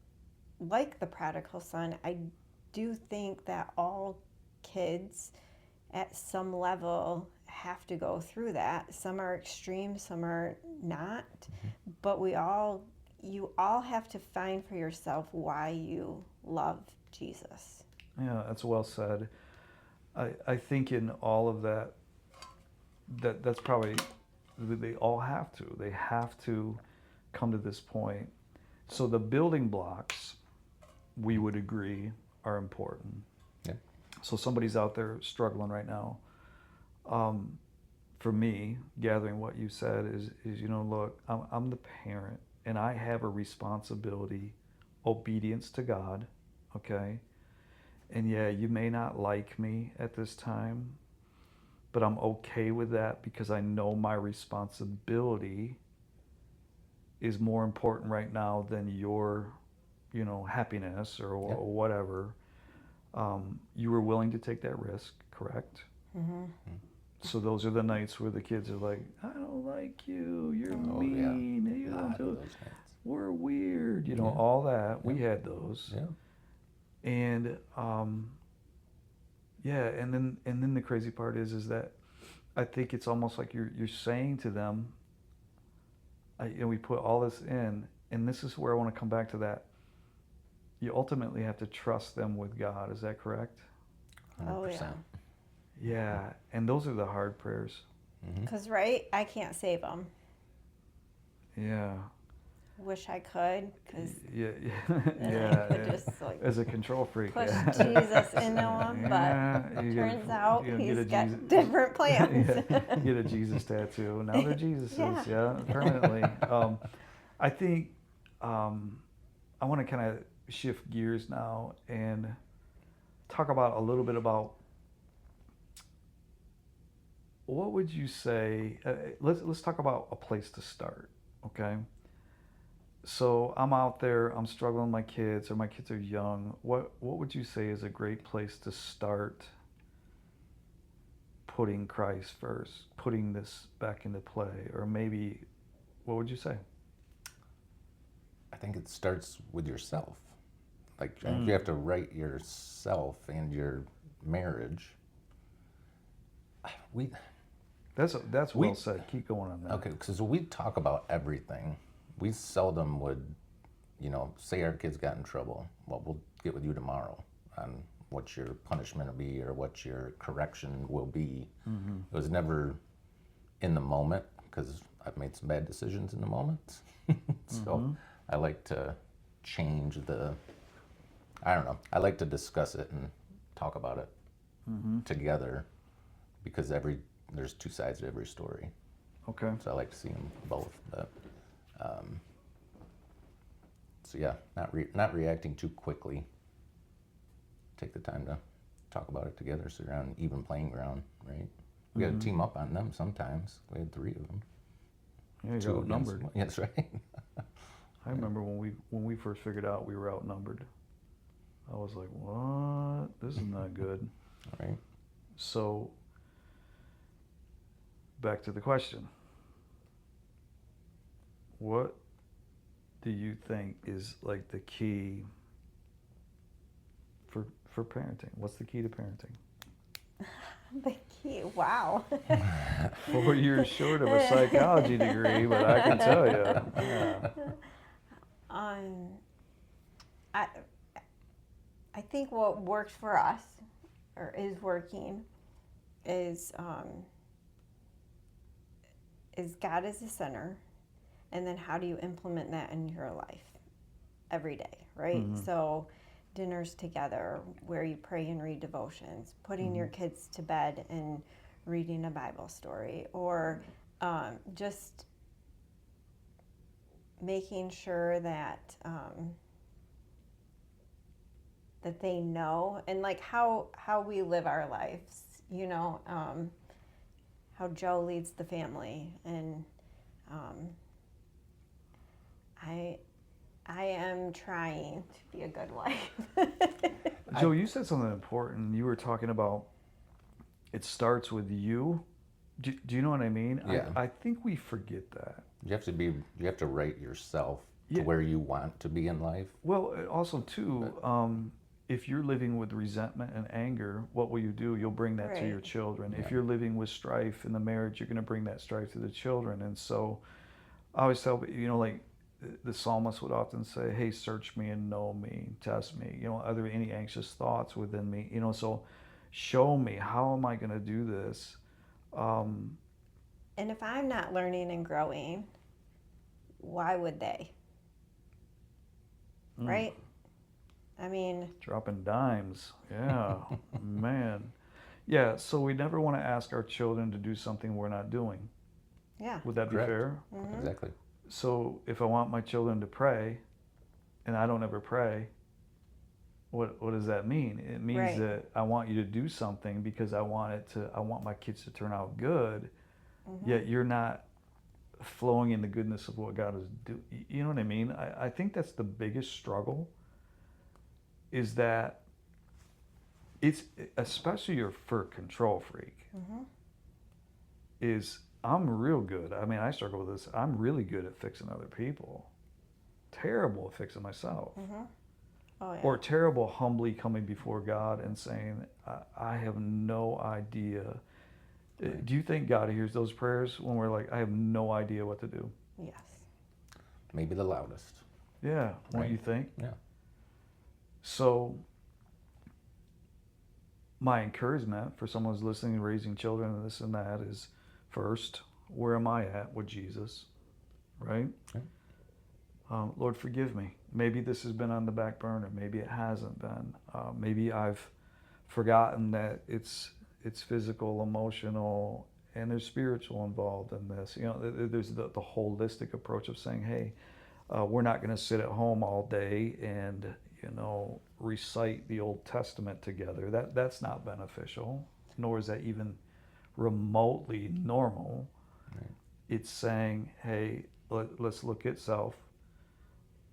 the prodigal son, I do think that all kids at some level have to go through that. Some are extreme, some are not, but you all have to find for yourself why you love Jesus. Yeah, that's well said. I think in all of that's probably, they all have to. They have to come to this point. So the building blocks, we would agree, are important. Yeah. So somebody's out there struggling right now. For me, gathering what you said is look, I'm the parent, and I have a responsibility, obedience to God, okay? And yeah, you may not like me at this time, but I'm okay with that because I know my responsibility is more important right now than your, happiness or whatever. You were willing to take that risk, correct? So those are the nights where the kids are like, I don't like you, you're mean, you don't do it, we're weird, all that. We had those. Yeah. And and then the crazy part is that I think it's almost like you're saying to them, we put all this in, and this is where I want to come back to that. You ultimately have to trust them with God. Is that correct? 100%. Oh, yeah. Yeah, and those are the hard prayers. Because, right, I can't save them. Yeah. Wish I could, because yeah. just As a control freak, push Jesus into him, but turns out he's got different plans. Get a Jesus tattoo. Now they're Jesuses, permanently. I think I want to kind of shift gears now and talk about a little bit about what would you say. Let's talk about a place to start, okay? So I'm out there, I'm struggling with my kids, or my kids are young. What would you say is a great place to start putting Christ first, putting this back into play? Or maybe, what would you say? I think it starts with yourself. I think you have to write yourself and your marriage. That's well said. Keep going on that. Okay, because we talk about everything. We seldom would, say our kids got in trouble. Well, we'll get with you tomorrow on what your punishment will be or what your correction will be. It was never in the moment, because I've made some bad decisions in the moment. So I like to change I like to discuss it and talk about it together, because there's two sides to every story. Okay. So I like to see them both. But, so yeah, not reacting too quickly. Take the time to talk about it together, so you're on even playing ground, right? We got to team up on them sometimes. We had 3 of them. Yeah, you're outnumbered. That's right. I remember when we first figured out we were outnumbered. I was like, what? This is not good. All right. So, back to the question. What do you think is like the key for parenting? What's the key to parenting? The key, wow. 4 years short of a psychology degree, but I can tell you. Yeah. I think what works for us, or is working, is God as the center, and then how do you implement that in your life every day, right? So dinners together where you pray and read devotions, putting your kids to bed and reading a Bible story, or just making sure that that they know, and like how we live our lives, you know, how Joe leads the family, and um, I am trying to be a good wife. Joe, you said something important. You were talking about it starts with you. Do you know what I mean? Yeah. I think we forget that. You have to rate yourself to Yeah. where you want to be in life. Well, also too, if you're living with resentment and anger, what will you do? You'll bring that to your Right. children. Yeah. If you're living with strife in the marriage, you're going to bring that strife to the children. And so I always tell, like the psalmist would often say, hey, search me and know me, test me. Are there any anxious thoughts within me? So show me, how am I going to do this? And if I'm not learning and growing, why would they? Right? I mean, Dropping dimes. Yeah, man. Yeah, so we never want to ask our children to do something we're not doing. yeah. Would that be Correct. fair? Exactly. So if I want my children to pray and I don't ever pray, what does that mean? It means Right. that I want you to do something because I want my kids to turn out good, yet you're not flowing in the goodness of what God is doing. You know what I mean? I think that's the biggest struggle, is that it's, especially for a control freak, is I'm real good. I mean, I struggle with this. I'm really good at fixing other people. Terrible at fixing myself. Oh, yeah. Or terrible humbly coming before God and saying, I have no idea. Do you think God hears those prayers when we're like, I have no idea what to do? Yes. Maybe the loudest. Yeah, don't Right. you think? Yeah. So my encouragement for someone who's listening and raising children and this and that is, first, where am I at with Jesus? Right? Okay. Lord, forgive me. Maybe this has been on the back burner. Maybe it hasn't been. Maybe I've forgotten that it's physical, emotional, and there's spiritual involved in this. There's the holistic approach of saying, hey, we're not going to sit at home all day and recite the Old Testament together. That's not beneficial, nor is that even remotely normal. Right. It's saying, hey, let's look at self.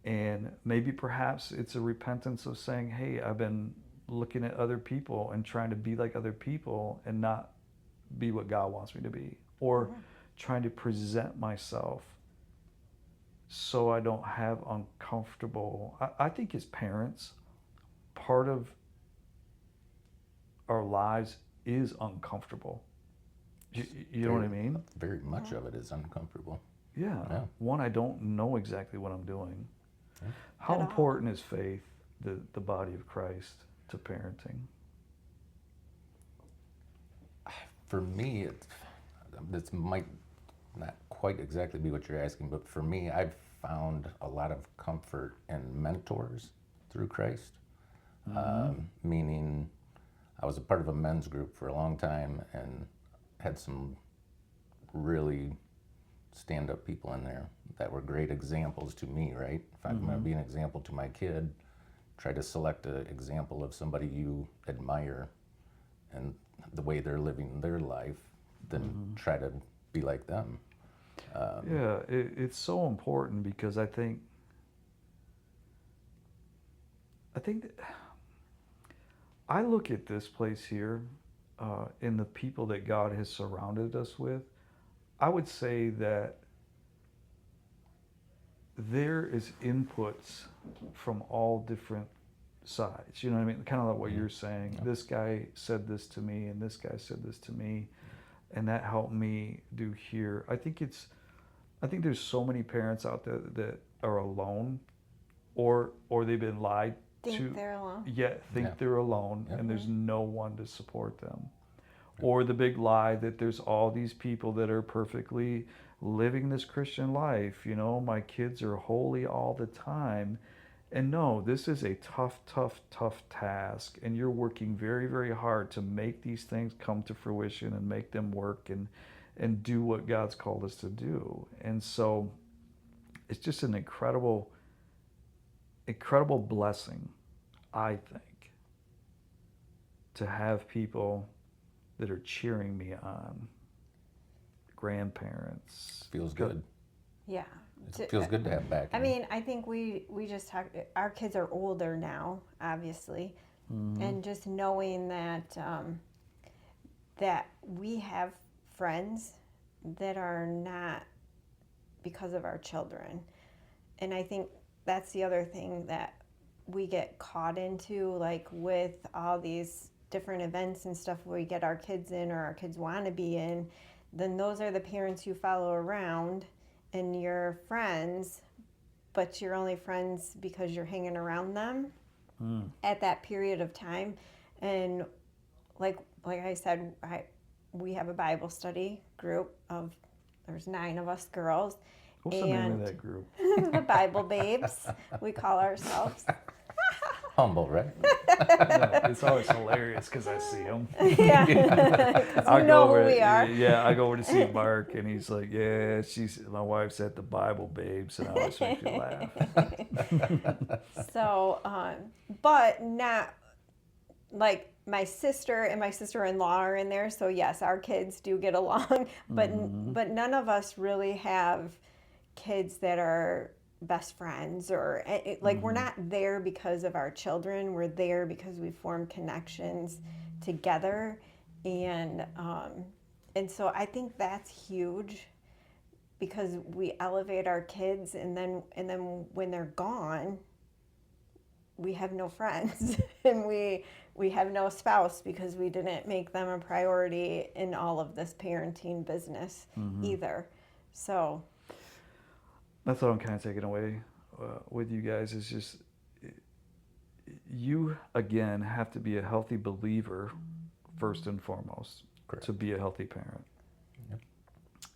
And maybe perhaps it's a repentance of saying, hey, I've been looking at other people and trying to be like other people and not be what God wants me to be. Or trying to present myself so I don't have uncomfortable. I think as parents, part of our lives is uncomfortable. You know what I mean? Very much of it is uncomfortable. Yeah. Yeah. One, I don't know exactly what I'm doing. Yeah. How At all. important is faith, the body of Christ, to parenting? For me, this might not quite exactly be what you're asking, but for me, I've found a lot of comfort in mentors through Christ. Meaning, I was a part of a men's group for a long time and had some really stand-up people in there that were great examples to me, right? If I'm going to be an example to my kid, try to select an example of somebody you admire and the way they're living their life, then try to be like them. Yeah, it's so important because I think that I look at this place here and the people that God has surrounded us with. I would say that there is inputs from all different sides. You know what I mean? Kind of like what you're saying. Yeah. This guy said this to me, and this guy said this to me, and that helped me do here. I think there's so many parents out there that are alone, or they've been lied to. Think they're alone. Yet think Yeah. they're alone, Yeah. and there's no one to support them. Or the big lie that there's all these people that are perfectly living this Christian life. My kids are holy all the time. And no, this is a tough task. And you're working very, very hard to make these things come to fruition and make them work and do what God's called us to do. And so it's just an incredible blessing, I think, to have people that are cheering me on, grandparents. Feels good. Yeah. It feels good to have back. I mean, I think we just talked, our kids are older now, obviously. And just knowing that that we have friends that are not because of our children. And I think that's the other thing that we get caught into, like with all these different events and stuff where we get our kids in or our kids want to be in, then those are the parents you follow around and your friends, but you're only friends because you're hanging around them at that period of time. And like I said, we have a Bible study group of, there's 9 of us girls. What's the name of that group? The Bible Babes, we call ourselves. Humble, right? No, it's always hilarious because I see him. Yeah, 'cause I you go know over who we are. Yeah, I go over to see Mark, and he's like, "Yeah, my wife's at the Bible Babes," and I always make you laugh. So, but not like my sister and my sister-in-law are in there. So yes, our kids do get along, but none of us really have kids that are best friends or like we're not there because of our children. We're there because we form connections together, and so I think that's huge because we elevate our kids, and then when they're gone, we have no friends and we have no spouse because we didn't make them a priority in all of this parenting business either. So That's what I'm kind of taking away with you guys is just you again have to be a healthy believer first and foremost. Correct. To be a healthy parent. Yep.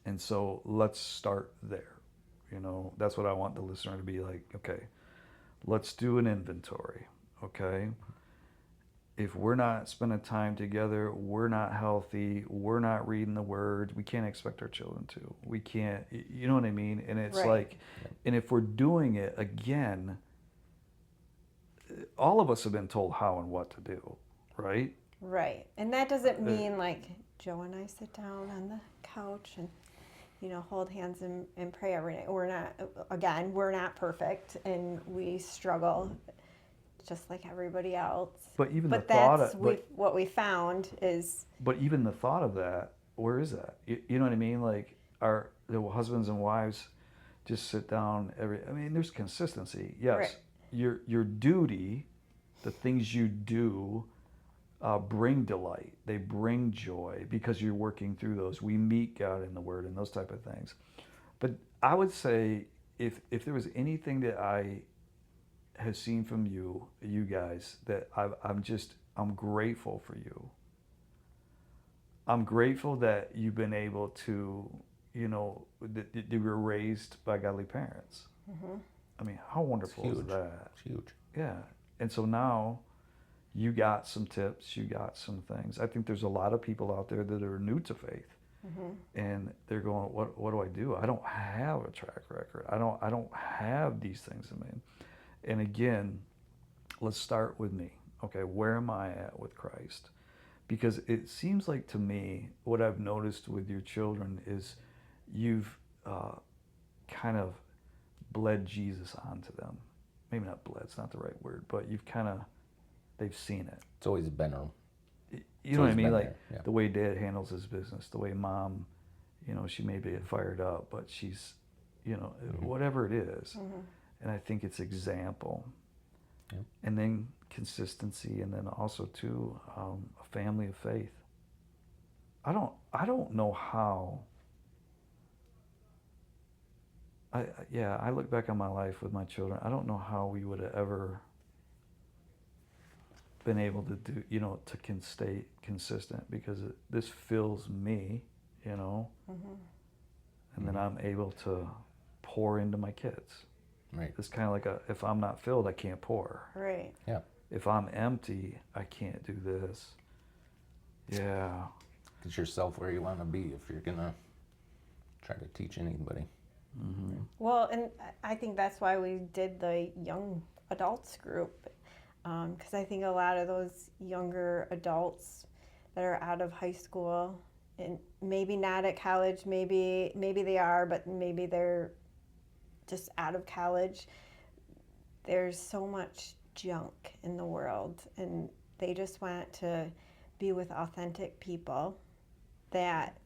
And so let's start there. You know, that's what I want the listener to be like, okay, let's do an inventory, okay? If we're not spending time together, we're not healthy, we're not reading the word, we can't expect our children to. We can't, you know what I mean? And it's Right. like, and if we're doing it again, all of us have been told how and what to do, right? right, and that doesn't mean like Joe and I sit down on the couch and hold hands and pray every night. We're not perfect and we struggle just like everybody else. But even But the thought that's of, what we found is but even the thought of that, where is that? You know what I mean? Like the husbands and wives just sit down I mean, there's consistency. Yes. Right. Your duty, the things you do, bring delight. They bring joy because you're working through those. We meet God in the Word and those type of things. But I would say if there was anything that I have seen from you guys, that I'm grateful for you. I'm grateful that you've been able to, that you were raised by godly parents. I mean, how wonderful is that? It's huge. Yeah. And so now you got some tips, you got some things. I think there's a lot of people out there that are new to faith. And they're going, what do I do? I don't have a track record. I don't have these things in me. And again, let's start with me. Okay, where am I at with Christ? Because it seems like to me, what I've noticed with your children is you've kind of bled Jesus onto them. Maybe not bled, it's not the right word, but they've seen it. It's always been a. You know what I mean? been Like there, yeah. the way dad handles his business, the way mom, she may be fired up, but she's, whatever it is. And I think it's example. Yep. And then consistency, and then also too, a family of faith. I don't know how. I look back on my life with my children. I don't know how we would have ever been able to do, to stay consistent, because this fills me, and then I'm able to pour into my kids. Right. It's kind of like if I'm not filled, I can't pour. right. Yeah. If I'm empty, I can't do this. Yeah. Get yourself where you want to be if you're gonna try to teach anybody. Well, and I think that's why we did the young adults group. Because I think a lot of those younger adults that are out of high school and maybe not at college, maybe they are, but maybe they're just out of college. There's so much junk in the world, and they just want to be with authentic people that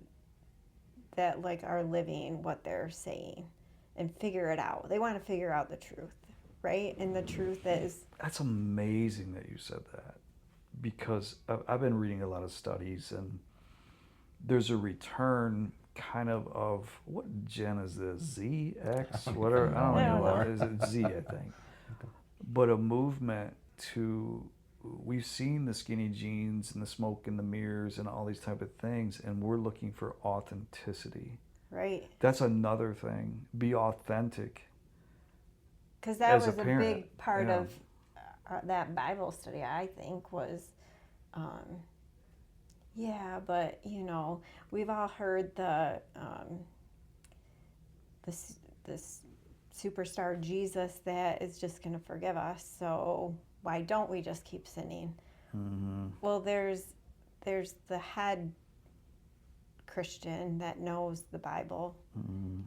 like are living what they're saying and figure it out. They want to figure out the truth, right? And the truth is, That's amazing that you said that, because I've been reading a lot of studies, and there's a return kind of what gen is this? Z, X, whatever? I don't I know. don't Is it Z, I think. But a movement to, we've seen the skinny jeans and the smoke and the mirrors and all these type of things, and we're looking for authenticity. right? That's another thing. Be authentic. Because that As a was a parent, big part yeah. of that Bible study, I think, was, yeah, but we've all heard this superstar Jesus that is just going to forgive us. So why don't we just keep sinning? Mm-hmm. Well, there's the head Christian that knows the Bible,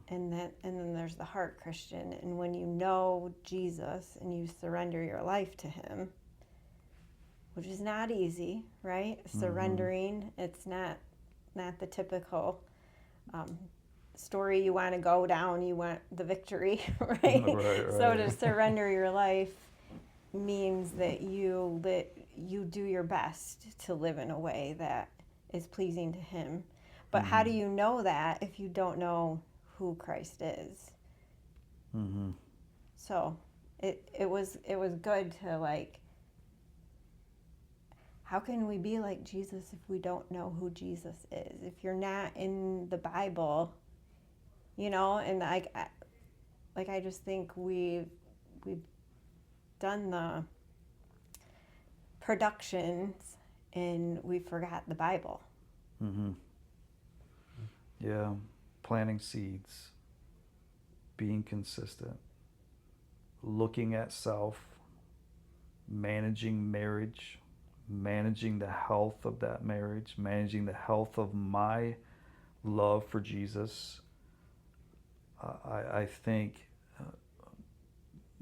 and then there's the heart Christian. And when you know Jesus and you surrender your life to Him, which is not easy, right? Surrendering, it's not the typical story you want to go down. You want the victory, right? Right. So to surrender your life means that you do your best to live in a way that is pleasing to Him. But how do you know that if you don't know who Christ is? Mm-hmm. So it was good to, like, how can we be like Jesus if we don't know who Jesus is? If you're not in the Bible, and I just think we've done the productions and we forgot the Bible. Mm-hmm. Yeah, planting seeds, being consistent, looking at self, managing marriage, managing the health of that marriage, managing the health of my love for Jesus. I think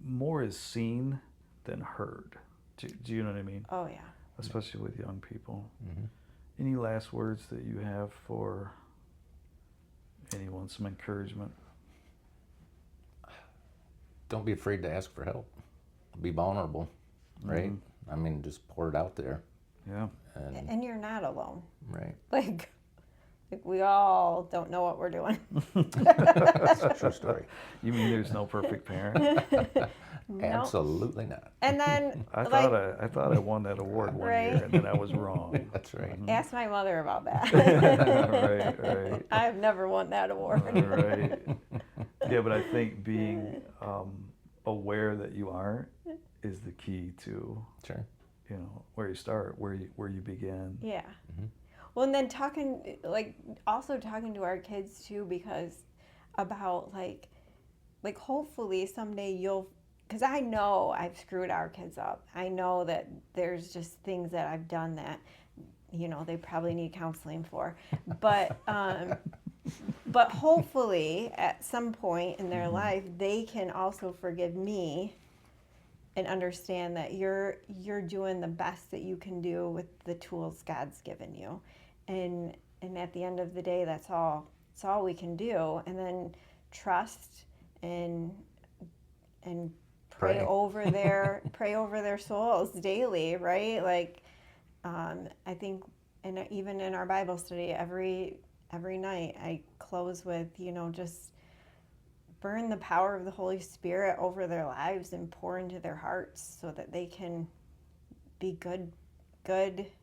more is seen than heard. Do you know what I mean? Oh, yeah. Especially with young people. Mm-hmm. Any last words that you have for anyone, some encouragement? Don't be afraid to ask for help. Be vulnerable, right? I mean, just pour it out there. Yeah. And you're not alone. Right. Like we all don't know what we're doing. That's a true story. You mean there's no perfect parent? No. Absolutely not. And then I thought I won that award one Right. year, and then I was wrong. That's right. ask my mother about that. Right. I've never won that award. Right. Yeah, but I think being aware that you aren't is the key to, Sure. where you start, where you begin. Yeah. Mm-hmm. Well, and then also talking to our kids too, because about like hopefully someday because I know I've screwed our kids up. I know that there's just things that I've done that, they probably need counseling for. But but hopefully at some point in their life, they can also forgive me and understand that you're doing the best that you can do with the tools God's given you. And at the end of the day, that's all we can do. And then trust and pray over their souls daily, right? Like I think, and even in our Bible study every night, I close with, just burn the power of the Holy Spirit over their lives and pour into their hearts so that they can be good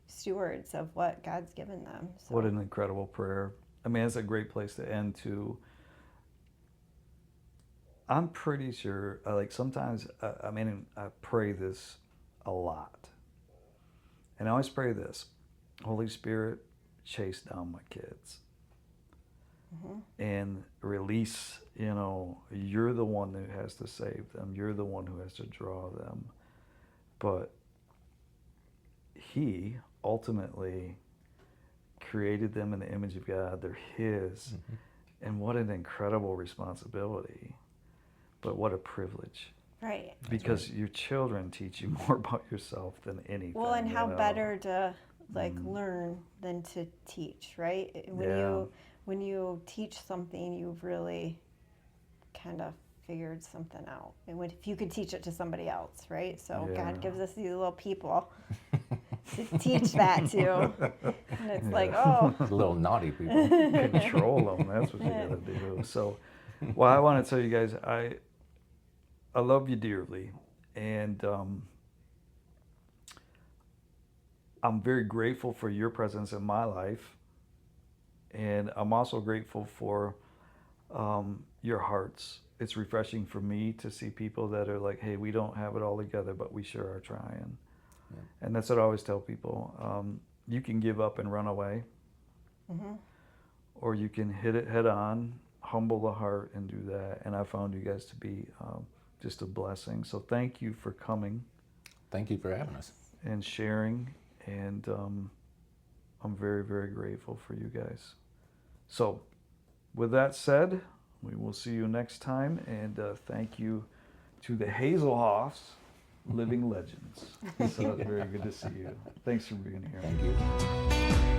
stewards of what God's given them. So. What an incredible prayer. I mean, it's a great place to end too. I'm pretty sure, sometimes, I pray this a lot. And I always pray this: Holy Spirit, chase down my kids. Mm-hmm. And release, you're the one who has to save them. You're the one who has to draw them. But he ultimately created them in the image of God. They're his. And what an incredible responsibility. But what a privilege. Right. Because your children teach you more about yourself than anything. Well, and how you know? better to learn than to teach, right? When you teach something, you've really kind of figured something out. And if you could teach it to somebody else, right? So Yeah. God gives us these little people to teach that to. And it's like, oh. The little naughty people. Control them. That's what you got to do. So, well, I want to tell you guys, I love you dearly, and I'm very grateful for your presence in my life, and I'm also grateful for your hearts. It's refreshing for me to see people that are like, hey, we don't have it all together, but we sure are trying. Yeah. And that's what I always tell people. You can give up and run away, or you can hit it head on, humble the heart, and do that. And I found you guys to be just a blessing. So thank you for coming. Thank you for having us. And sharing. And I'm very, very grateful for you guys. So with that said, we will see you next time. And thank you to the Hazelhoffs, living legends. So it's very good to see you. Thanks for being here. Thank you.